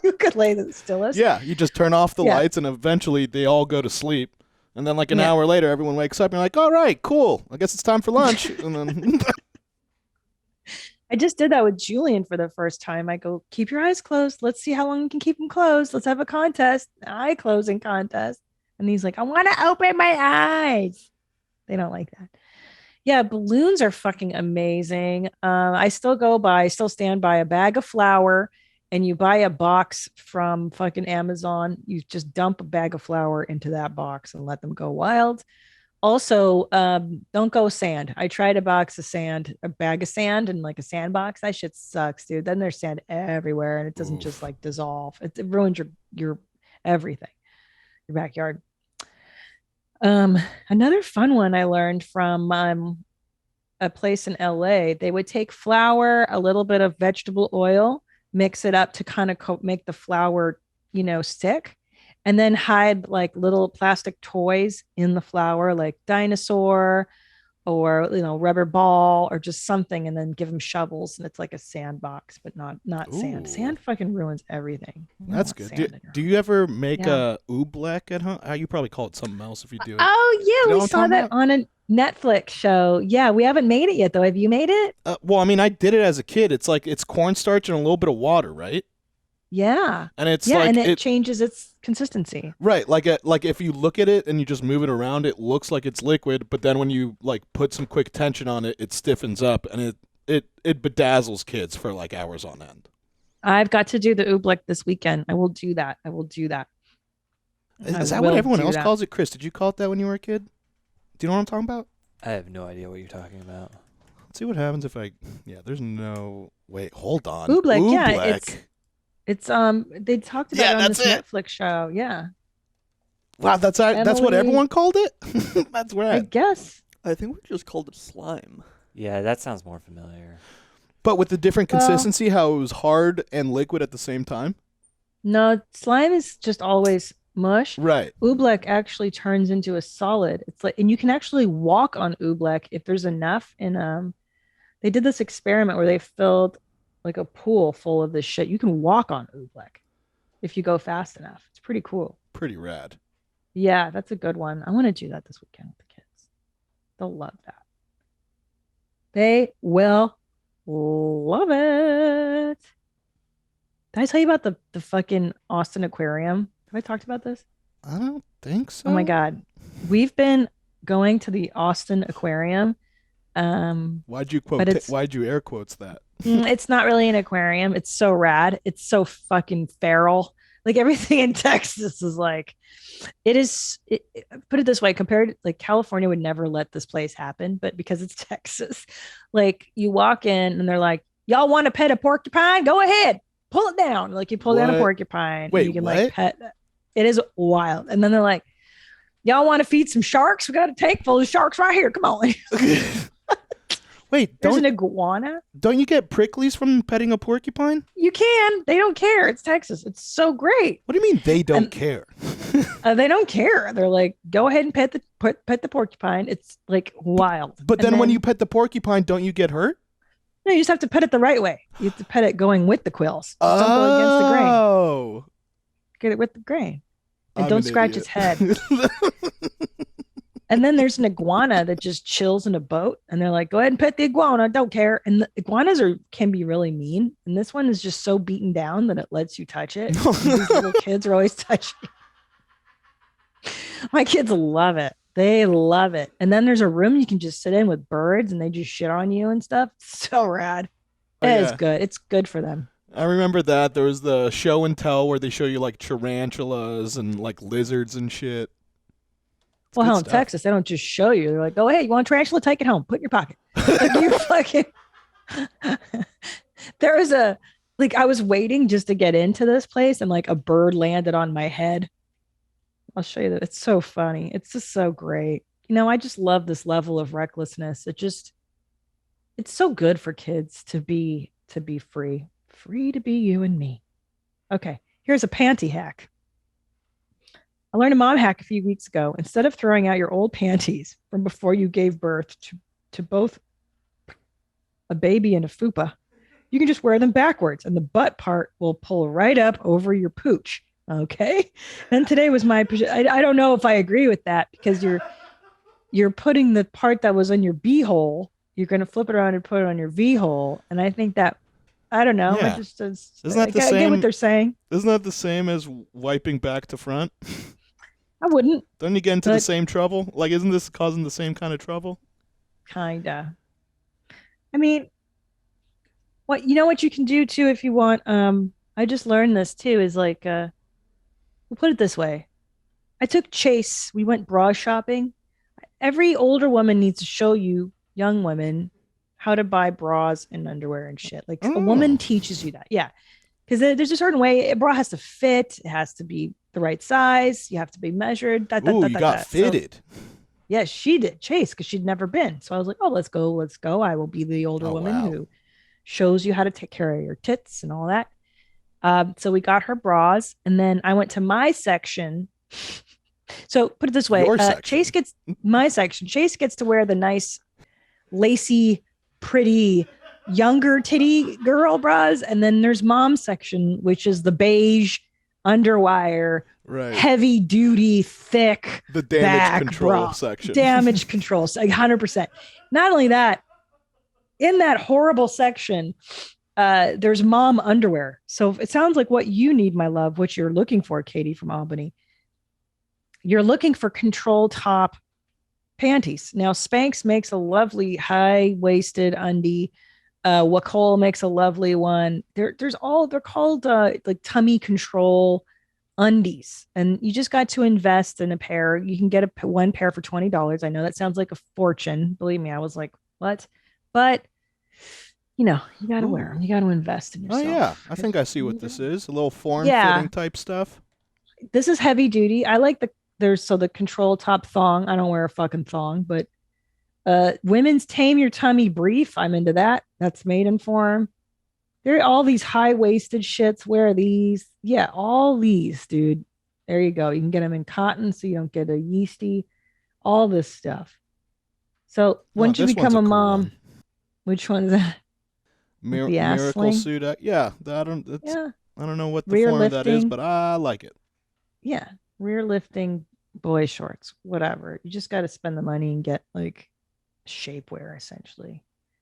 You could lay the stillest. Yeah, you just turn off the Yeah. lights and eventually they all go to sleep. And then like an Yeah. hour later, everyone wakes up and you're like, all right, cool. I guess it's time for lunch. And then I just did that with Julian for the first time. I go, keep your eyes closed. Let's see how long you can keep them closed. Let's have a contest, an eye closing contest. And he's like, I want to open my eyes. They don't like that. Yeah, balloons are fucking amazing. I still stand by a bag of flour, and you buy a box from fucking Amazon. You just dump a bag of flour into that box and let them go wild. Also, don't go sand. I tried a bag of sand and like a sandbox. That shit sucks, dude. Then there's sand everywhere and it doesn't just like dissolve. It ruins your everything, your backyard. Another fun one I learned from a place in LA. They would take flour, a little bit of vegetable oil, mix it up to kind of make the flour, stick, and then hide like little plastic toys in the flour, like dinosaur or rubber ball or just something, and then give them shovels, and it's like a sandbox, but not sand. Ooh. Sand fucking ruins everything. You don't that's want good. sand in your Do home. you ever make Yeah. a oobleck at home? You probably call it something else if you do it. Oh You know yeah, what we I'm saw talking that about? on a Netflix show. Yeah, we haven't made it yet though. Have you made it? Well, I mean, I did it as a kid. It's like it's cornstarch and a little bit of water, right? Yeah. And it's Yeah, like and it changes its consistency. right, like if you look at it and you just move it around, it looks like it's liquid, but then when you like put some quick tension on it, it stiffens up and it bedazzles kids for like hours on end. I've got to do the oobleck this weekend. I will do that. Is I that what will everyone do else that. calls it? Chris, did you call it that when you were a kid? Do you know what I'm talking about? I have no idea what you're talking about. Let's see what happens if there's no wait, hold on. Oobleck, yeah, Oobleck. It's they talked about Yeah, it on that's this it. Netflix show. Yeah. Wow, that's what Emily- everyone called it? That's I right. guess. I think we just called it slime. Yeah, that sounds more familiar. But with the different Well- consistency, how it was hard and liquid at the same time? No, slime is just always mush. Right. Oobleck actually turns into a solid. It's like, and you can actually walk on oobleck if there's enough. And they did this experiment where they filled like a pool full of this shit. You can walk on oobleck if you go fast enough. It's pretty cool. Pretty rad. Yeah, that's a good one. I want to do that this weekend with the kids. They'll love that. They will love it. Did I tell you about the fucking Austin Aquarium? Have I talked about this? I don't think so. Oh my God. We've been going to the Austin Aquarium. Why'd you But it's- why'd you air quotes that? It's not really an aquarium. It's so rad. It's so fucking feral. Like everything in Texas is like, put it this way, compared, like California would never let this place happen, but because it's Texas, like you walk in and they're like, y'all want to pet a porcupine? Go ahead, pull it down. Like you pull down a What? porcupine. and Wait, you can what? like pet. It is wild. And then they're like, y'all want to feed some sharks? We got a tank full of sharks right here. Come on. Wait, There's an don't iguana. you get pricklies from petting a porcupine? You can. They don't care. It's Texas. It's so great. What do you mean they don't And- care? They don't care. They're like, go ahead and pet the porcupine. It's like wild. But And then when you pet the porcupine, don't you get hurt? no, you just have to pet it the right way. You have to pet it going with the quills. Just don't go against the grain. Oh. Get it with the grain, and I'm don't an scratch idiot. its head. And then there's an iguana that just chills in a boat, and they're like, go ahead and pet the iguana. Don't care. And the iguanas can be really mean, and this one is just so beaten down that it lets you touch it. And these little kids are always touching. My kids love it. They love it. And then there's a room you can just sit in with birds, and they just shit on you and stuff. So rad. Oh, It is yeah. good. It's good for them. I remember that. There was the show and tell where they show you like tarantulas and like lizards and shit. It's Well, good hell, in stuff. Texas, they don't just show you. They're like, oh, hey, you want a tarantula? Take it home. Put it in your pocket. Like, you fucking. There was I was waiting just to get into this place, and like a bird landed on my head. I'll show you that. It's so funny. It's just so great. I just love this level of recklessness. It's so good for kids to be free to be you and me. Okay, here's a panty hack. I learned a mom hack a few weeks ago. Instead of throwing out your old panties from before you gave birth to both a baby and a fupa, You can just wear them backwards and the butt part will pull right up over your pooch. Okay. And today was I don't know if I agree with that because you're putting the part that was on your B hole, you're going to flip it around and put it on your V hole. And I think that, I don't know. Yeah. Isn't that the I same? get what they're saying. Isn't that the same as wiping back to front? I wouldn't. Don't you get into the same trouble? Like, isn't this causing the same kind of trouble? Kinda. I mean, what you can do too if you want. I just learned this too. Is like, we'll put it this way. I took Chase. We went bra shopping. Every older woman needs to show you young women how to buy bras and underwear and shit. Like a woman teaches you that. Yeah. Because there's a certain way a bra has to fit. It has to be the right size. You have to be measured. You got fitted. So, yeah, she did, Chase, because she'd never been. So I was like, oh, let's go. I will be the older woman who shows you how to take care of your tits and all that. So we got her bras. And then I went to my section. So put it this way. Chase gets my section. Chase gets to wear the nice, lacy, pretty, younger titty girl bras. And then there's mom's section, which is the beige, underwire, heavy duty, thick, the damage control section. Damage control, 100%. Not only that, in that horrible section, there's mom underwear. So it sounds like what you need, my love, what you're looking for, Katie from Albany. You're looking for control top panties. Now, Spanx makes a lovely high-waisted undie. Wacol makes a lovely one. They're called like tummy control undies, and you just got to invest in a pair. You can get one pair for $20. I know that sounds like a fortune. Believe me, I was like, what? But you got to wear them. You got to invest in yourself. Oh yeah, I think I see what this is. A little form-fitting type stuff. This is heavy duty. I like the control top thong. I don't wear a fucking thong, but women's tame your tummy brief. I'm into that. That's maiden form. There are all these high-waisted shits. Wear these. Yeah, all these, dude. There you go. You can get them in cotton so you don't get a yeasty. All this stuff. So once you become a mom, which one's that? Miracle suit. Yeah, I don't know what the form of that is, but I like it. Yeah, rear lifting boy shorts, whatever. You just got to spend the money and get like shapewear essentially.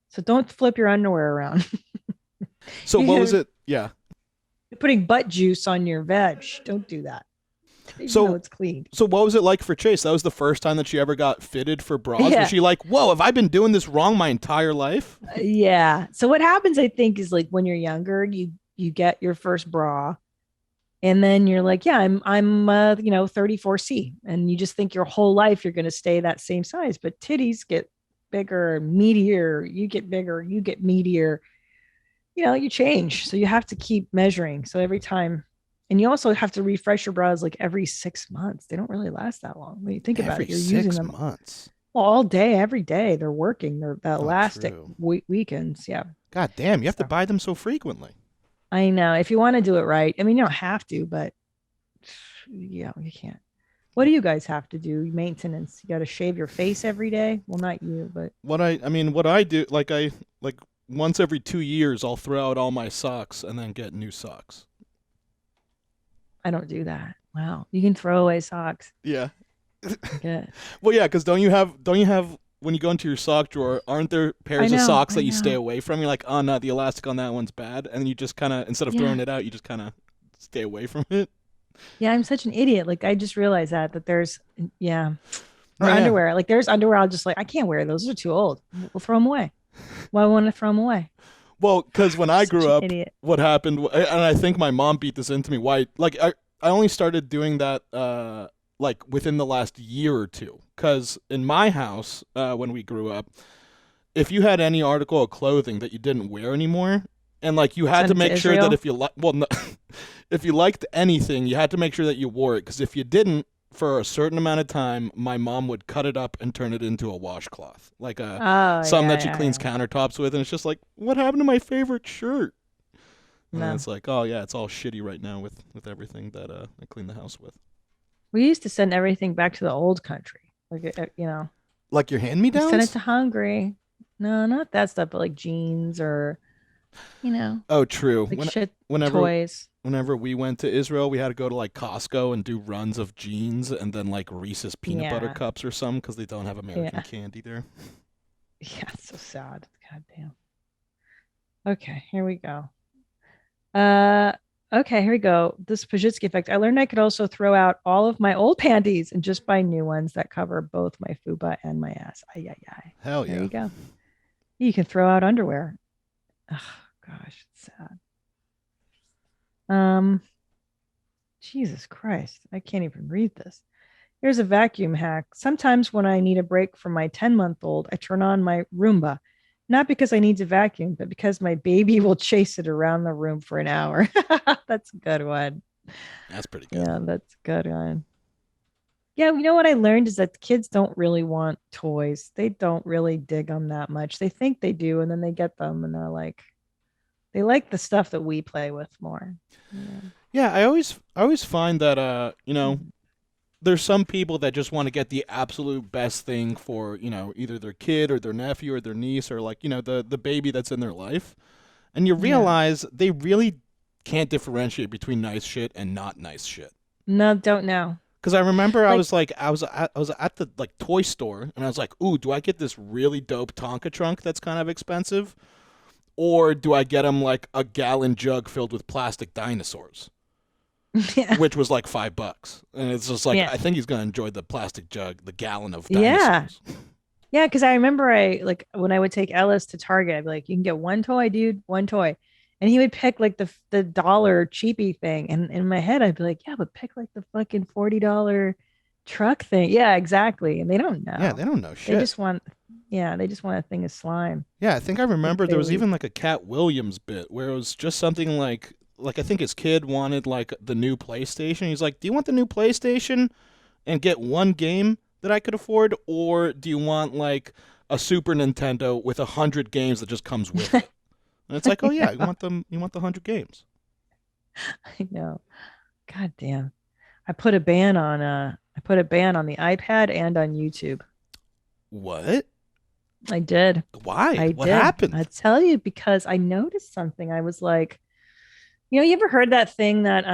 So don't flip your underwear around. So what was it? Yeah. You're putting butt juice on your veg. Don't do that. So it's clean. So what was it like for Chase? That was the first time that she ever got fitted for bras. Yeah. Was she like, whoa, have I been doing this wrong my entire life? Yeah. So what happens, I think, is like when you're younger, you get your first bra. And then you're like, yeah, I'm 34C. And you just think your whole life you're going to stay that same size. But titties get bigger, meatier. You get bigger, you get meatier. You change. So you have to keep measuring. So every time, and you also have to refresh your bras like every 6 months. They don't really last that long. When you think about it, you're using them 6 months. Well, all day, every day. They're working. They're elastic weekends. Yeah. God damn, you have to buy them so frequently. I know. If you want to do it right. I mean, you don't have to, but you can't. What do you guys have to do? Maintenance. You got to shave your face every day. Well, not you, but what I do, like once every 2 years, I'll throw out all my socks and then get new socks. I don't do that. Wow. You can throw away socks. Yeah. Good. Well, yeah, because don't you have when you go into your sock drawer, aren't there pairs of socks that you stay away from? You're like, oh no, the elastic on that one's bad, and then you just kind of, instead of throwing it out, you just kind of stay away from it. Yeah, I'm such an idiot. Like I just realized that there's underwear. Like there's underwear. I'll just like, I can't wear those. Those are too old. We'll throw them away. Why would I want to throw them away? Well, because when I grew up, what happened, and I think my mom beat this into me. Why? Like I only started doing that like within the last year or two. Because in my house, when we grew up, if you had any article of clothing that you didn't wear anymore, and like you had to make sure that if you liked anything, you had to make sure that you wore it. Because if you didn't, for a certain amount of time, my mom would cut it up and turn it into a washcloth, like that she cleans countertops with. And it's just like, what happened to my favorite shirt? And it's like, oh yeah, it's all shitty right now with everything that I clean the house with. We used to send everything back to the old country. Like, like your hand-me-downs? Send it to Hungary. No, not that stuff, but like jeans or You know, Oh, true. like shit Whenever toys. whenever we went to Israel, we had to go to like Costco and do runs of jeans and then like Reese's peanut butter Yeah. cups or some because they don't have American Yeah. candy there. Yeah, it's so sad. God damn. Okay, here we go. Uh, okay, here we go. This Pajitsky effect. I learned I could also throw out all of my old panties and just buy new ones that cover both my fuba and my ass. Ay, ay, ay. Hell There yeah. you go. You can throw out underwear. Oh, gosh, it's sad. Jesus Christ, I can't even read this. Here's a vacuum hack. Sometimes when I need a break from my 10-month-old, I turn on my Roomba. Not because I need to vacuum, but because my baby will chase it around the room for an hour. That's a good one. That's pretty good. Yeah, that's a good one. Yeah, you know what I learned is that kids don't really want toys. They don't really dig them that much. They think they do, and then they get them and they're like, they like the stuff that we play with more. Yeah. Yeah, I always find that there's some people that just want to get the absolute best thing for, either their kid or their nephew or their niece or like, the baby that's in their life. And you realize they really can't differentiate between nice shit and not nice shit. No, don't know. Because I remember I Like- was at the like toy store and I was like, ooh, do I get this really dope Tonka trunk that's kind of expensive? Or do I get him like a gallon jug filled with plastic dinosaurs? Yeah. Which was like $5. And it's just like, Yeah. I think he's going to enjoy the plastic jug, the gallon of Yeah. dinosaurs. Yeah, because I remember when I would take Ellis to Target, I'd be like, "You can get one toy, dude, one toy," and he would pick like the dollar cheapy thing, and in my head I'd be like, "Yeah, but pick like the fucking $40 truck thing." Yeah, exactly, and they don't know. Yeah, they don't know They shit. just want, they just want a thing of slime. Yeah, I think I remember there was Baby. even like a Cat Williams bit where it was just something like I think his kid wanted like the new PlayStation. He's like, "Do you want the new PlayStation and get one game that I could afford, or do you want like a Super Nintendo with 100 games that just comes with it?" And it's like, "Oh yeah, you want the 100 games." I know. God damn. I put a ban on the iPad and on YouTube. What? I did. Why? What did. happened? I tell you because I noticed something. I was like, you ever heard that thing that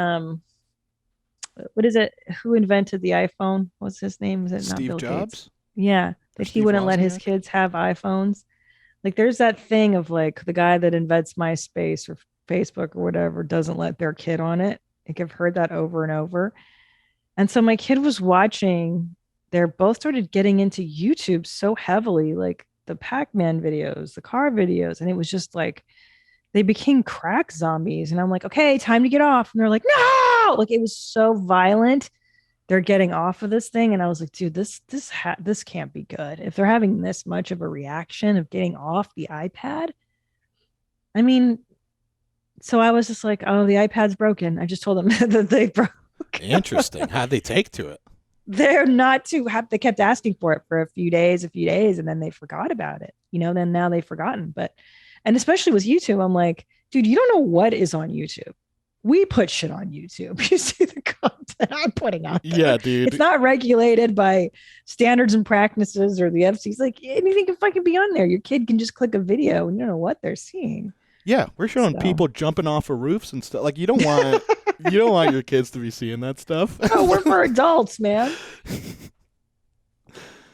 what is it? Who invented the iPhone? What's his name? Was it not Steve Bill Jobs? Gates? Yeah, that he Steve wouldn't let his Wozniak? kids have iPhones. Like there's that thing of like the guy that invents MySpace or Facebook or whatever doesn't let their kid on it. Like I've heard that over and over. And so my kid was watching, they're both started getting into YouTube so heavily, like the Pac-Man videos, the car videos, and it was just like they became crack zombies. And I'm like, okay, time to get off. And they're like, no, like it was so violent. They're getting off of this thing. And I was like, dude, this can't be good. If they're having this much of a reaction of getting off the iPad. I mean, so I was just like, oh, the iPad's broken. I just told them that they broke. Interesting. How'd they take to it? They're not too happy. They kept asking for it for a few days, and then they forgot about it. Then now they've forgotten. And especially with YouTube, I'm like, dude, you don't know what is on YouTube. We put shit on YouTube. You see the content I'm putting out there. Yeah, dude. It's not regulated by standards and practices or the FCC. It's like anything can fucking be on there. Your kid can just click a video and you don't know what they're seeing. Yeah, we're showing So. people jumping off of roofs and stuff. Like you don't want your kids to be seeing that stuff. Oh, we're for adults, man.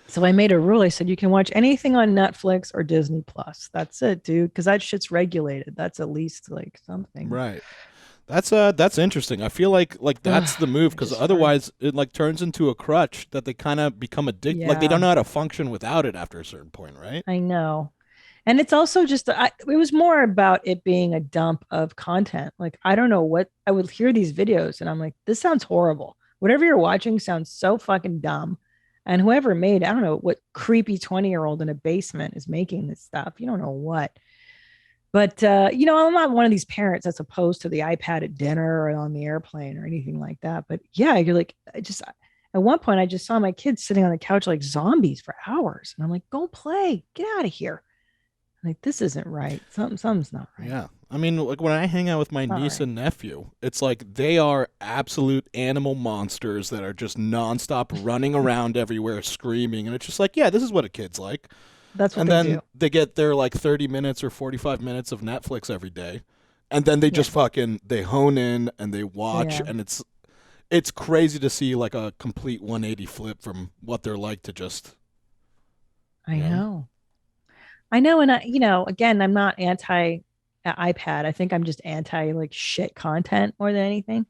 So I made a rule. I said you can watch anything on Netflix or Disney Plus. That's it, dude. Because that shit's regulated. That's at least like something. Right. That's interesting. I feel like that's the move because just otherwise it like turns into a crutch that they kind of become addicted. Like they Yeah. don't know how to function without it after a certain point, right? I know. And it's also just, it was more about it being a dump of content. Like, I don't know what, I would hear these videos and I'm like, this sounds horrible. Whatever you're watching sounds so fucking dumb. And whoever made, I don't know what creepy 20-year-old in a basement is making this stuff. You don't know what. But, I'm not one of these parents that's opposed to the iPad at dinner or on the airplane or anything like that. But yeah, you're like, at one point, I just saw my kids sitting on the couch like zombies for hours. And I'm like, go play, get out of here. Like, this isn't right. Something's not right. Yeah. I mean, like when I hang out with my All niece right. and nephew, it's like they are absolute animal monsters that are just nonstop running around everywhere screaming. And it's just like, yeah, this is what a kid's like. That's what And they then do. they get their like 30 minutes or 45 minutes of Netflix every day. And then they just they hone in and they watch, and it's crazy to see like a complete 180 flip from what they're like to just. I know. And again, I'm not anti iPad. I think I'm just anti like shit content more than anything.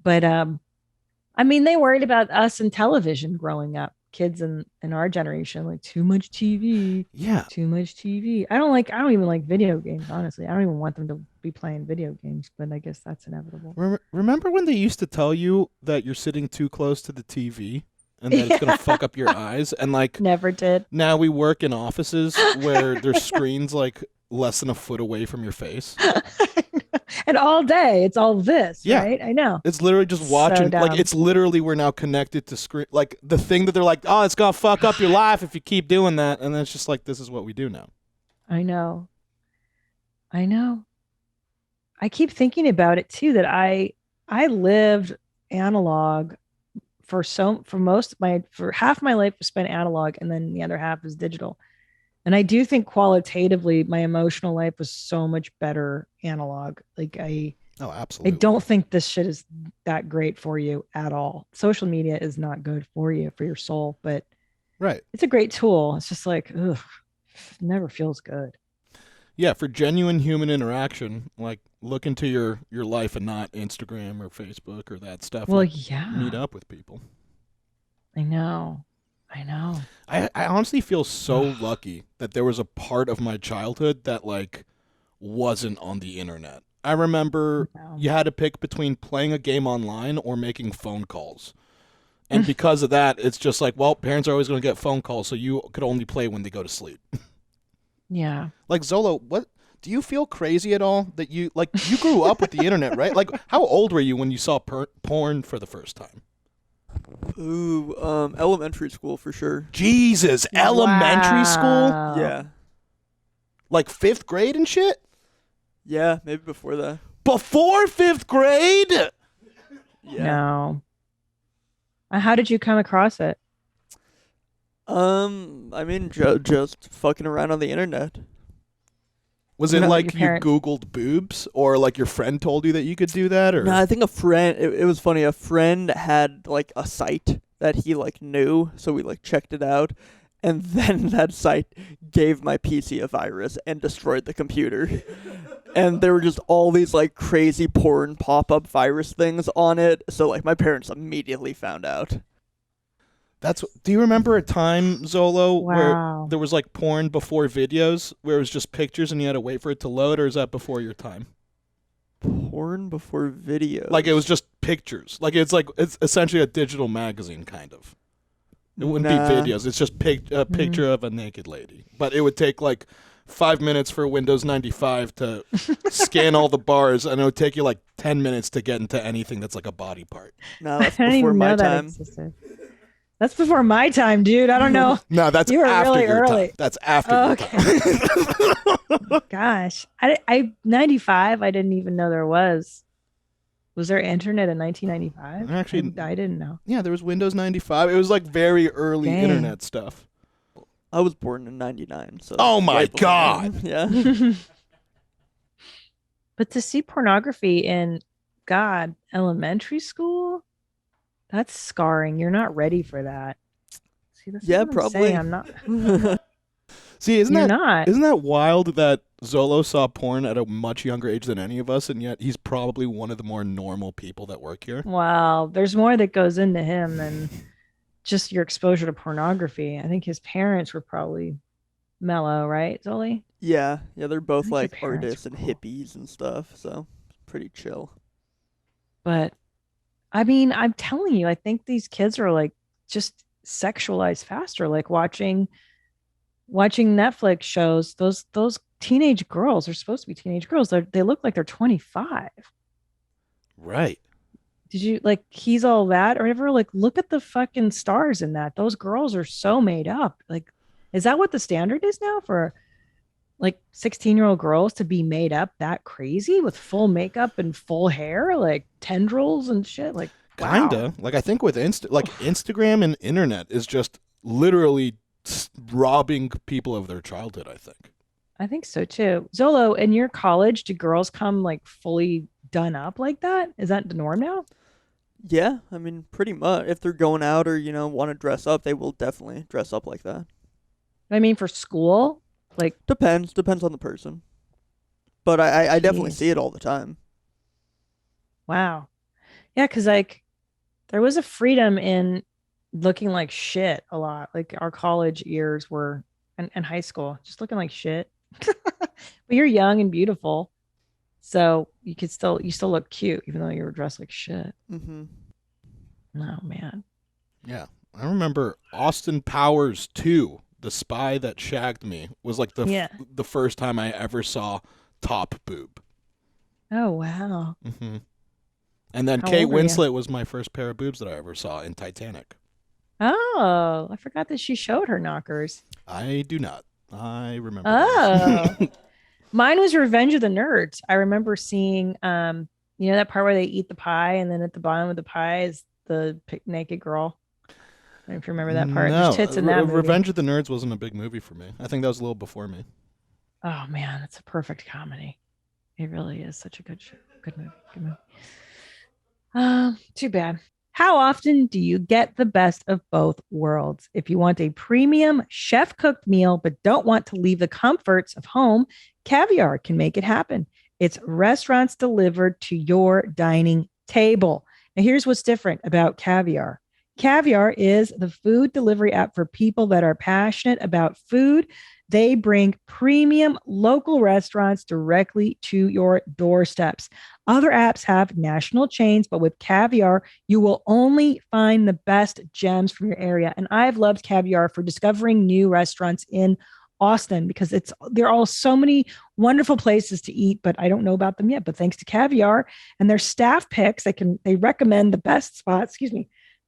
But I mean, they worried about us and television growing up, kids in our generation, like too much TV. Yeah. Too much TV. I don't even like video games, honestly. I don't even want them to be playing video games, but I guess that's inevitable. Remember when they used to tell you that you're sitting too close to the TV and that it's going to fuck up your eyes? And like, never did. Now we work in offices where there's screens like less than a foot away from your face. And all day it's all this, right? I know. It's literally just watching. So like, it's literally we're now connected to screen. Like the thing that they're like, oh, it's going to fuck up your life if you keep doing that. And then it's just like, this is what we do now. I know. I keep thinking about it too, that I lived analog for half my life was spent analog, and then the other half is digital. And I do think qualitatively my emotional life was so much better analog. Like Oh, absolutely. I don't think this shit is that great for you at all. Social media is not good for you, for your soul, but right. It's a great tool. It's just like, ugh, it never feels good. Yeah, for genuine human interaction, like look into your life and not Instagram or Facebook or that stuff. Well, like, yeah. Meet up with people. I know. I honestly feel so lucky that there was a part of my childhood that like wasn't on the internet. I remember you had to pick between playing a game online or making phone calls. And because of that, it's just like, well, parents are always going to get phone calls, so you could only play when they go to sleep. Yeah. Like, Zolo, what do you feel crazy at all that you grew up with the internet, right? Like, how old were you when you saw porn for the first time? Ooh, elementary school for sure. Jesus, elementary school? Yeah. Like 5th grade and shit? Yeah, maybe before that. Before 5th grade? Yeah. No. How did you come across it? I mean, just fucking around on the internet. Was it No, like your you parents- Googled boobs, or like your friend told you that you could do that, or? No, I think a friend. It was funny. A friend had like a site that he like knew, so we like checked it out, and then that site gave my PC a virus and destroyed the computer. And there were just all these like crazy porn pop-up virus things on it, so like my parents immediately found out. Do you remember a time, Zolo, where Wow. there was like porn before videos, where it was just pictures and you had to wait for it to load, or is that before your time? Porn before videos. Like it was just pictures. Like it's essentially a digital magazine kind of. It wouldn't Nah. be videos. It's just a picture of a naked lady. But it would take like 5 minutes for Windows 95 to scan all the bars, and it would take you like 10 minutes to get into anything that's like a body part. No, I that's didn't before even my know that time. existed. That's before my time, dude. I don't know. No, that's You were after really your early. time. That's after your time. Gosh, I 95. I didn't even know there was. Was there internet in 1995? Actually- I didn't know. Yeah, there was Windows 95. It was like very early Dang. internet stuff. I was born in '99, so. Oh my right before God. that. Yeah. But to see pornography in elementary school, that's scarring. You're not ready for that. See, this is Yeah, what I'm probably. saying. I'm not. See, isn't You're that not. isn't that wild that Zolo saw porn at a much younger age than any of us, and yet he's probably one of the more normal people that work here? Well, there's more that goes into him than just your exposure to pornography. I think his parents were probably mellow, right, Zoli? Yeah, they're both think your like parents artists were and cool. hippies and stuff, so pretty chill. But I mean, I'm telling you, I think these kids are like just sexualized faster, like watching Netflix shows. Those teenage girls are supposed to be teenage girls. They look like they're 25. Right. Did you like he's all that or whatever? Like, look at the fucking stars in that. Those girls are so made up. Like, is that what the standard is now for like 16-year-old girls to be made up that crazy with full makeup and full hair, like tendrils and shit? Like, wow. Kinda. Like I think with Instagram and internet is just literally robbing people of their childhood, I think. I think so too. Zolo, in your college, do girls come like fully done up like that? Is that the norm now? Yeah, I mean, pretty much. If they're going out or, want to dress up, they will definitely dress up like that. I mean, for school, like, Depends on the person. But I definitely Jeez. see it all the time. wow. Yeah, because like there was a freedom in looking like shit a lot. Like our college years were and high school, just looking like shit. But you're young and beautiful. So you still look cute, even though you were dressed like shit. Mm-hmm. Oh man. Yeah. I remember Austin Powers 2, The Spy That Shagged Me, was like the first time I ever saw top boob. Oh wow. Mm-hmm. And then How Kate old were you? Winslet was my first pair of boobs that I ever saw in Titanic. Oh, I forgot that she showed her knockers. I do not. I remember. Oh. those. Mine was Revenge of the Nerds. I remember seeing that part where they eat the pie and then at the bottom of the pie is the naked girl. I don't know if you remember that part. No, There's tits in that movie. Revenge of the Nerds wasn't a big movie for me. I think that was a little before me. Oh man, it's a perfect comedy. It really is such a good show. Good movie. Good movie. Too bad. How often do you get the best of both worlds? If you want a premium chef cooked meal but don't want to leave the comforts of home, Caviar can make it happen. It's restaurants delivered to your dining table. Now, here's what's different about Caviar. Caviar is the food delivery app for people that are passionate about food. They bring premium local restaurants directly to your doorsteps. Other apps have national chains, but with Caviar, you will only find the best gems from your area. And I've loved Caviar for discovering new restaurants in Austin because there are all so many wonderful places to eat, but I don't know about them yet. But thanks to Caviar and their staff picks, they recommend the best spots,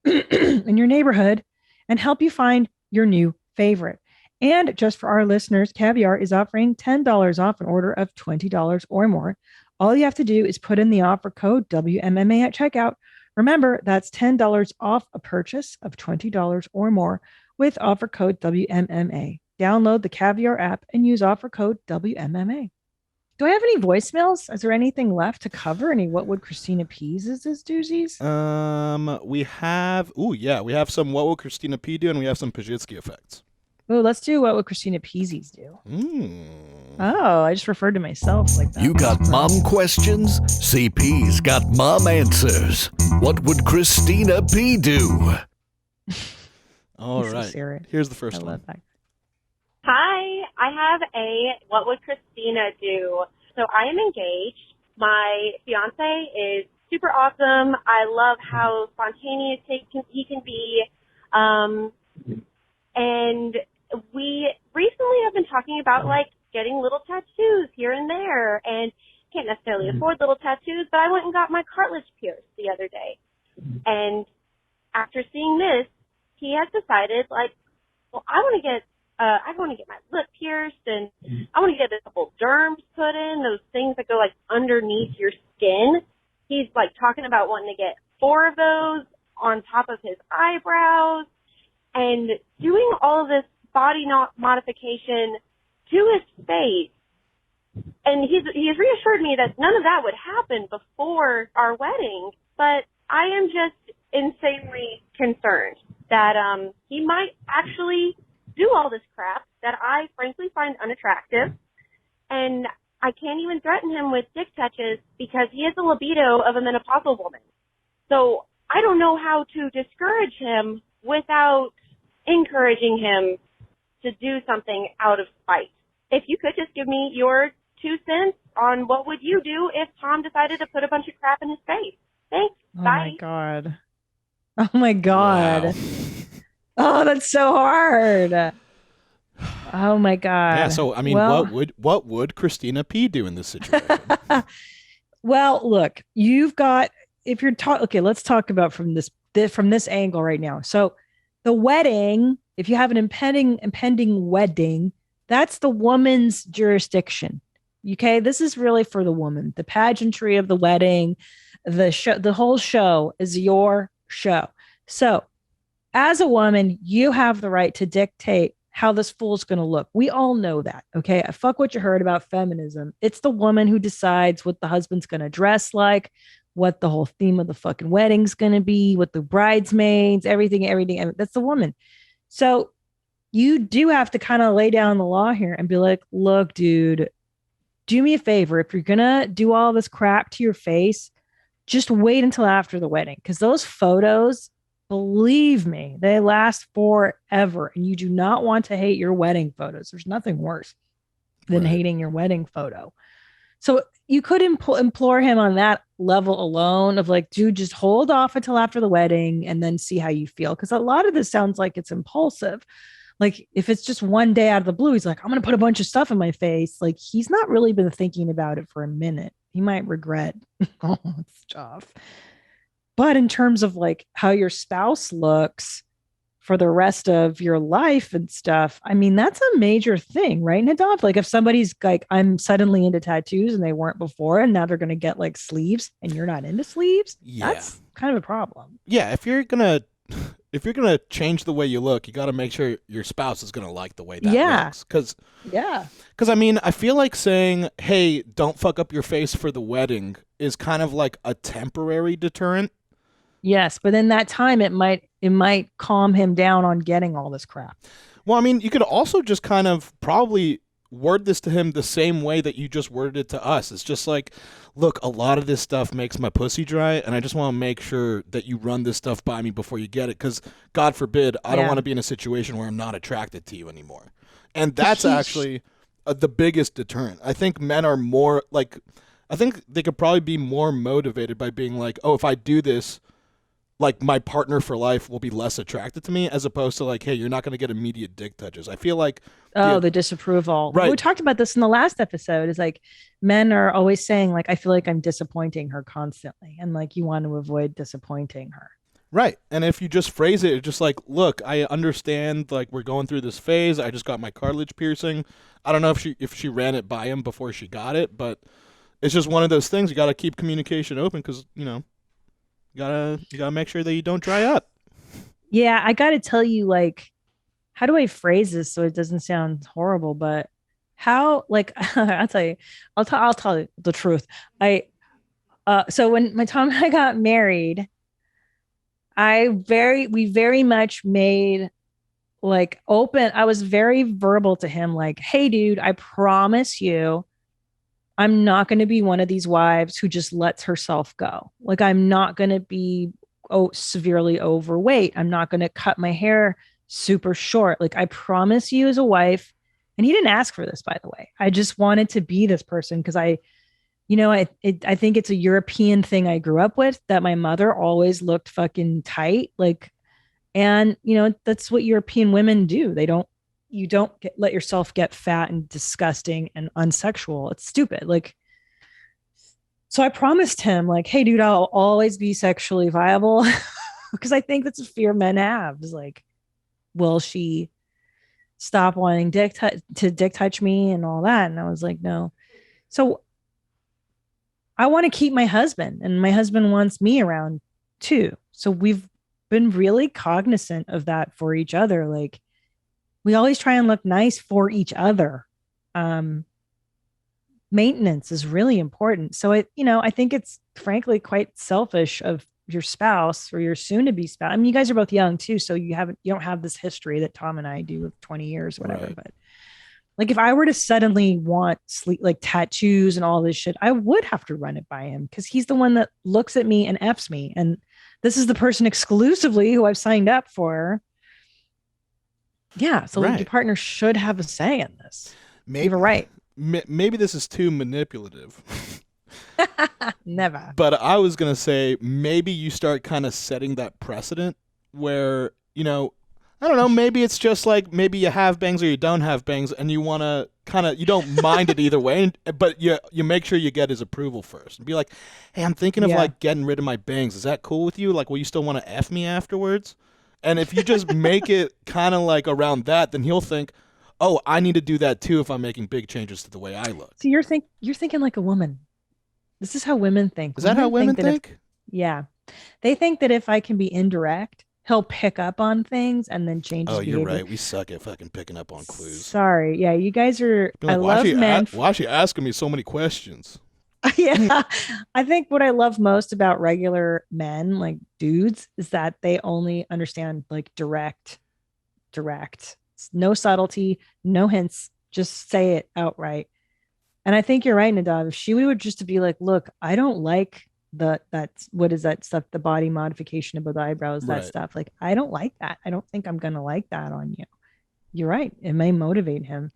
in your neighborhood and help you find your new favorite. And just for our listeners, Caviar is offering $10 off an order of $20 or more. All you have to do is put in the offer code WMMA at checkout. Remember, that's $10 off a purchase of $20 or more with offer code WMMA. Download the Caviar app and use offer code WMMA. Do I have any voicemails? Is there anything left to cover? Any What Would Christina P's is this doozies? We have some What Will Christina P Do, and we have some Pajitsky effects. Oh, let's do What Would Christina P's do. Oh, I just referred to myself like that. You got mom questions? CP's got mom answers. What would Christina P do? All He's so right. serious. Here's the I first one. love that. Hi, I have a What Would Christina Do? So I am engaged. My fiance is super awesome. I love how spontaneous he can be. And we recently have been talking about getting little tattoos here and there, and can't necessarily afford little tattoos, but I went and got my cartilage pierced the other day. And after seeing this, he has decided I want to get my lip pierced, and I want to get a couple derms put in, those things that go underneath your skin. He's talking about wanting to get 4 of those on top of his eyebrows, and doing all of this body modification to his face. And he's reassured me that none of that would happen before our wedding, but I am just insanely concerned that he might actually do all this crap that I frankly find unattractive, and I can't even threaten him with dick touches because he has the libido of a menopausal woman. So I don't know how to discourage him without encouraging him to do something out of spite. If you could just give me your 2 cents on what would you do if Tom decided to put a bunch of crap in his face. Thanks. Oh Bye. my God. Oh my God. Wow. Oh, that's so hard. Oh my God. Yeah, so I mean, Well- what would Christina P do in this situation? Well, look, you've got if you're talking. Okay, let's talk about from this angle right now. So, the wedding. If you have an impending wedding, that's the woman's jurisdiction. Okay, this is really for the woman. The pageantry of the wedding, the whole show is your show. So, as a woman, you have the right to dictate how this fool's going to look. We all know that. Okay. Fuck what you heard about feminism. It's the woman who decides what the husband's going to dress like, what the whole theme of the fucking wedding's going to be, what the bridesmaids, everything. That's the woman. So you do have to kind of lay down the law here and be like, look, dude, do me a favor. If you're going to do all this crap to your face, just wait until after the wedding. Because those photos, believe me, they last forever. And you do not want to hate your wedding photos. There's nothing worse than hating your wedding photo. So you could implore him on that level alone of like, dude, just hold off until after the wedding and then see how you feel. Because a lot of this sounds like it's impulsive. Like if it's just one day out of the blue, he's like, I'm going to put a bunch of stuff in my face. Like he's not really been thinking about it for a minute. He might regret all stuff. But in terms of like how your spouse looks for the rest of your life and stuff, I mean, that's a major thing, right, Nadav? Like if somebody's like, I'm suddenly into tattoos and they weren't before, and now they're going to get like sleeves and you're not into sleeves, that's kind of a problem. Yeah, if you're going to change the way you look, you got to make sure your spouse is going to like the way that looks. Because I mean, I feel like saying, hey, don't fuck up your face for the wedding is kind of like a temporary deterrent. Yes, but in that time, it might calm him down on getting all this crap. Well, I mean, you could also just kind of probably word this to him the same way that you just worded it to us. It's just like, look, a lot of this stuff makes my pussy dry, and I just want to make sure that you run this stuff by me before you get it, because God forbid, I don't want to be in a situation where I'm not attracted to you anymore. And that's actually the biggest deterrent. I think men are more like, I think they could probably be more motivated by being like, oh, if I do this, like my partner for life will be less attracted to me, as opposed to like, hey, you're not going to get immediate dick touches. I feel like the disapproval. Right. We talked about this in the last episode. Is like men are always saying like, I feel like I'm disappointing her constantly, and like you want to avoid disappointing her. Right. And if you just phrase it just like, look, I understand like we're going through this phase. I just got my cartilage piercing. I don't know if she ran it by him before she got it, but it's just one of those things. You got to keep communication open, because you know. You gotta make sure that you don't dry up. Yeah, I gotta tell you, like, how do I phrase this so it doesn't sound horrible? But how, like, I'll tell you, I'll tell you the truth. So when my Tom and I got married, we very much made like open. I was very verbal to him, like, hey, dude, I promise you, I'm not going to be one of these wives who just lets herself go. Like, I'm not going to be severely overweight. I'm not going to cut my hair super short. Like, I promise you as a wife, and he didn't ask for this, by the way. I just wanted to be this person because I think it's a European thing I grew up with, that my mother always looked fucking tight. Like, and that's what European women do. You don't let yourself get fat and disgusting and unsexual. It's stupid. Like, so I promised him like, hey dude, I'll always be sexually viable, because I think that's a fear men have, is like, will she stop wanting to dick touch me and all that? And I was like, no. So I want to keep my husband, and my husband wants me around too. So we've been really cognizant of that for each other. Like, we always try and look nice for each other. Maintenance is really important. So I think it's frankly quite selfish of your spouse or your soon-to-be spouse. I mean, you guys are both young too, so you don't have this history that Tom and I do with 20 years or whatever. Right. But like, if I were to suddenly want like tattoos and all this shit, I would have to run it by him, because he's the one that looks at me and F's me. And this is the person exclusively who I've signed up for. Yeah, so your partner should have a say in this. Maybe, you're right. Maybe this is too manipulative. Never. But I was going to say, maybe you start kind of setting that precedent where, I don't know, maybe it's just like, maybe you have bangs or you don't have bangs, and you want to you don't mind it either way, but you make sure you get his approval first. And be like, hey, I'm thinking of like getting rid of my bangs. Is that cool with you? Like, will you still want to F me afterwards? And if you just make it kind of like around that, then he'll think, oh, I need to do that too if I'm making big changes to the way I look. So you're thinking like a woman. This is how women think. Is that how women think? Yeah. They think that if I can be indirect he'll pick up on things and then change his Oh, you're behavior. right. We suck at fucking picking up on clues. Sorry. Yeah, you guys are. Be I like, why love she men. why is she asking me so many questions? Yeah. I think what I love most about regular men, like dudes, is that they only understand like direct. No subtlety, no hints, just say it outright. And I think you're right, Nadav. If she would just to be like, look, I don't like that's what is that stuff, the body modification above the eyebrows, that Right. stuff. Like, I don't like that. I don't think I'm gonna like that on you. You're right. It may motivate him.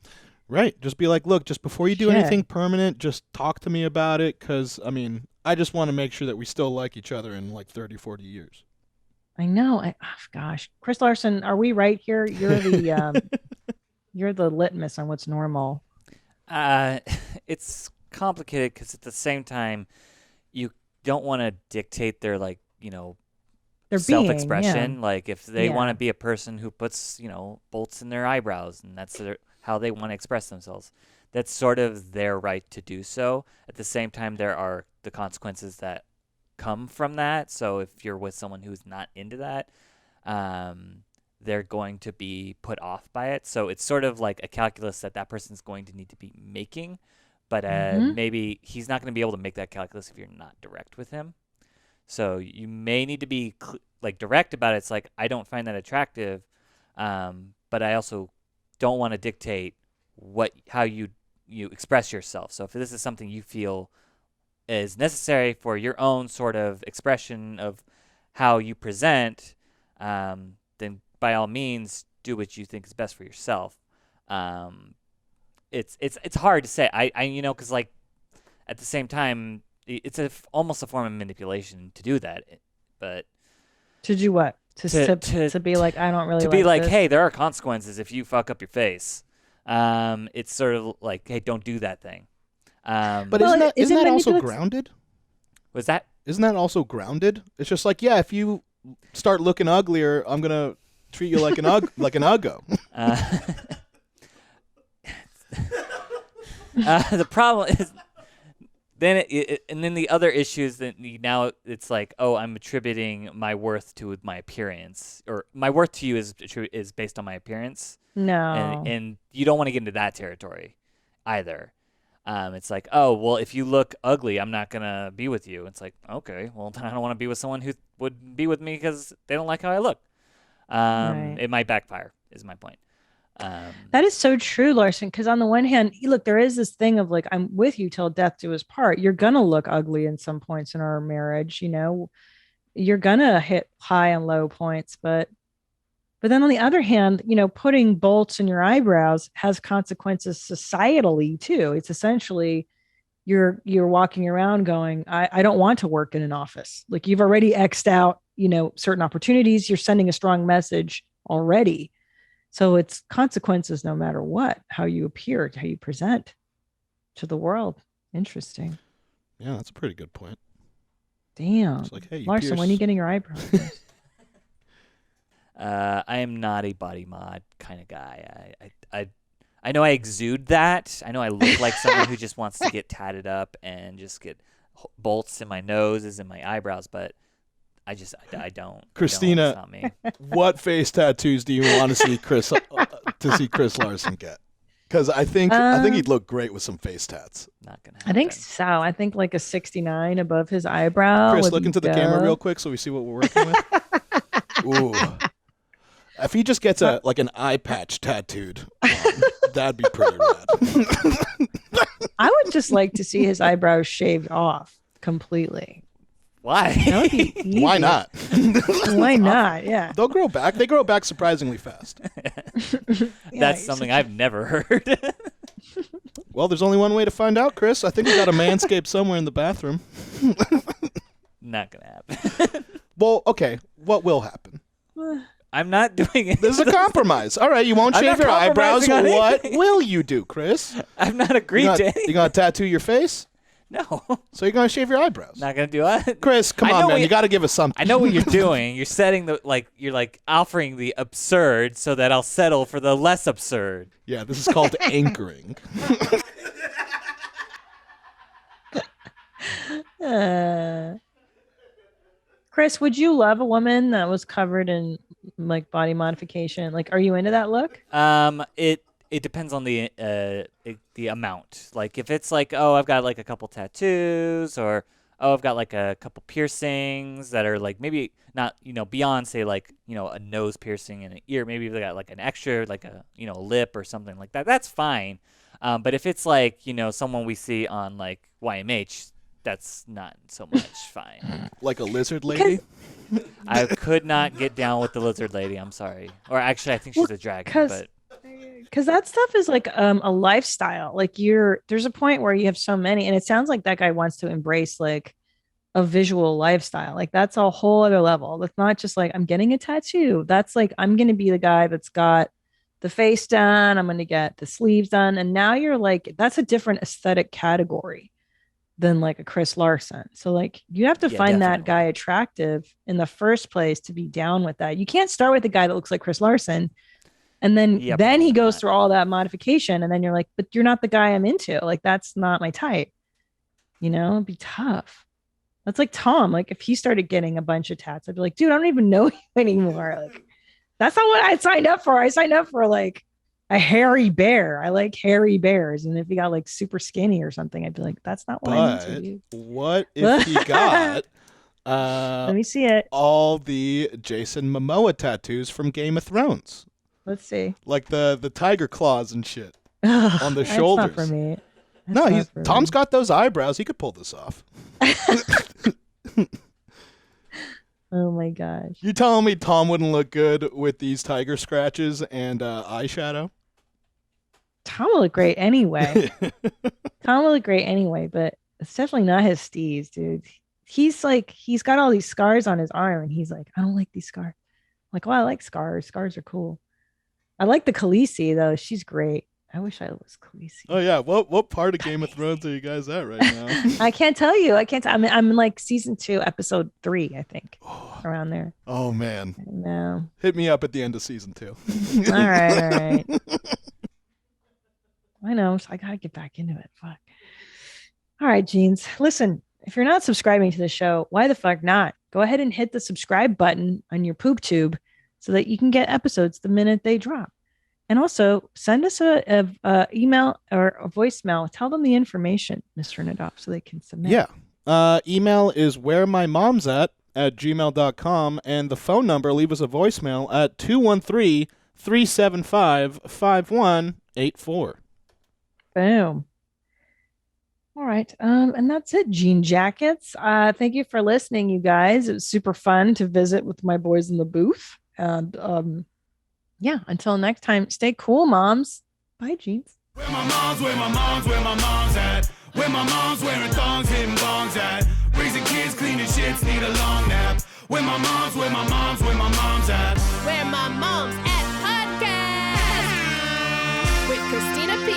Right. Just be like, look, just before you do Shit. anything permanent, just talk to me about it. Because, I mean, I just want to make sure that we still like each other in like 30, 40 years. I know. Gosh, Chris Larson, are we right here? You're the you're the litmus on what's normal. It's complicated because at the same time, you don't want to dictate their Their self-expression. being, Like if they Yeah. want to be a person who puts bolts in their eyebrows and that's how they want to express themselves, that's sort of their right to do so. At the same time, there are the consequences that come from that. So if you're with someone who's not into that, they're going to be put off by it. So it's sort of like a calculus that person's going to need to be making. But maybe he's not going to be able to make that calculus if you're not direct with him. So you may need to be direct about it. It's like, I don't find that attractive, but I also don't want to dictate how you express yourself. So if this is something you feel is necessary for your own sort of expression of how you present, then by all means do what you think is best for yourself. It's hard to say. I because like at the same time, it's almost a form of manipulation to do that. But To do what? To be like, I don't really to be like, this. hey, there are consequences if you fuck up your face. It's sort of like, hey, don't do that thing. But Well, isn't that also manipulative? grounded? Was that? Isn't that also grounded? It's just like, yeah, if you start looking uglier, I'm gonna treat you like an like an uggo. The problem is then and then the other issue is that now it's like, oh, I'm attributing my worth to my appearance, or my worth to you is based on my appearance. No. And you don't want to get into that territory either. It's like, oh, well, if you look ugly, I'm not gonna be with you. It's like, okay, well, then I don't want to be with someone who would be with me because they don't like how I look. Right. It might backfire, is my point. That is so true, Larson. Because on the one hand, look, there is this thing of like, I'm with you till death do us part. You're gonna look ugly in some points in our marriage. You're gonna hit high and low points, but then on the other hand, putting bolts in your eyebrows has consequences societally too. It's essentially you're walking around going, I don't want to work in an office. Like you've already X'd out, certain opportunities. You're sending a strong message already. So it's consequences no matter what, how you appear, how you present to the world. Interesting. Yeah, that's a pretty good point. Damn. It's like, hey, you Larson, when are you getting your eyebrows? I am not a body mod kind of guy. I know I exude that. I know I look like someone who just wants to get tatted up and just get bolts in my noses and my eyebrows, but I don't. Christina, It's not me. What face tattoos do you want to see Chris Larson get? Because I think he'd look great with some face tats. Not gonna happen. I think so. I think like a 69 above his eyebrow. Chris, would look be into the camera dope. real quick so we see what we're working with. Ooh. If he just gets an eye patch tattooed, that'd be pretty rad. I would just like to see his eyebrows shaved off completely. Why? That would be easy. Why not? Why not? Yeah. They'll grow back. They grow back surprisingly fast. That's something I've never heard. Well, there's only one way to find out, Chris. I think we got a manscape somewhere in the bathroom. Not gonna happen. Well, okay. What will happen? I'm not doing it. This is a compromise. All right, you won't I'm shave not your eyebrows. compromising on What anything. will you do, Chris? I've not agreed to anything. You gonna tattoo your face? No. So you're gonna shave your eyebrows? Not gonna do it. Chris, come I on, know man. what You got to give us something. I know what you're doing. You're setting you're offering the absurd so that I'll settle for the less absurd. Yeah, this is called anchoring. Chris, Chris, would you love a woman that was covered in like body modification? Like, are you into that look? It depends on the amount. Like if it's like, oh, I've got like a couple tattoos, or oh, I've got like a couple piercings that are like maybe not, beyond say like, a nose piercing and an ear. Maybe they got like an extra, like a, lip or something like that. That's fine. But if it's like, someone we see on like YMH, that's not so much fine. Like a lizard lady? I could not get down with the lizard lady. I'm sorry. Or actually, I think she's a dragon. Because that stuff is like a lifestyle. Like there's a point where you have so many, and it sounds like that guy wants to embrace like a visual lifestyle. Like that's a whole other level. That's not just like I'm getting a tattoo. That's like I'm gonna be the guy that's got the face done. I'm gonna get the sleeves done, and now you're like that's a different aesthetic category than like a Chris Larson. So like you have to find that guy attractive in the first place to be down with that. You can't start with a guy that looks like Chris Larson. And then he goes through all that modification, and then you're like, but you're not the guy I'm into. Like, that's not my type. It'd be tough. That's like Tom. Like, if he started getting a bunch of tats, I'd be like, dude, I don't even know you anymore. Like, that's not what I signed up for. I signed up for like a hairy bear. I like hairy bears. And if he got like super skinny or something, I'd be like, that's not what I'm into, dude. What if he got let me see it. all the Jason Momoa tattoos from Game of Thrones? Let's see. Like the tiger claws and shit on the shoulders. That's not for me. Tom's got those eyebrows. He could pull this off. Oh my gosh. You telling me Tom wouldn't look good with these tiger scratches and eyeshadow? Tom will look great anyway. But it's definitely not his steez, dude. He's got all these scars on his arm, and he's like, I don't like these scars. I'm like, well, I like scars. Scars are cool. I like the Khaleesi though. She's great. I wish I was Khaleesi. Oh yeah. What part of Game of Thrones are you guys at right now? I can't tell you. I'm in like season 2, episode 3, I think. Around there. Oh man. No. Hit me up at the end of season 2. All right. I know. So I gotta get back into it. Fuck. All right, Jeans. Listen, if you're not subscribing to the show, why the fuck not? Go ahead and hit the subscribe button on your poop tube so that you can get episodes the minute they drop. And also send us a email or a voicemail. Tell them the information, Mr. Nadab, so they can submit. Yeah. Email is wheremymomsat@gmail.com, and the phone number, leave us a voicemail at 213-375-5184. Boom. All right. And that's it, Jean Jackets. Thank you for listening, you guys. It was super fun to visit with my boys in the booth. And yeah, until next time, stay cool, moms. Bye, Jeans. Where my mom's at? Where my mom's wearing thongs, hitting bongs at? Raising kids, cleaning shits, need a long nap. Where my mom's at? Where My Mom's At podcast with Christina P.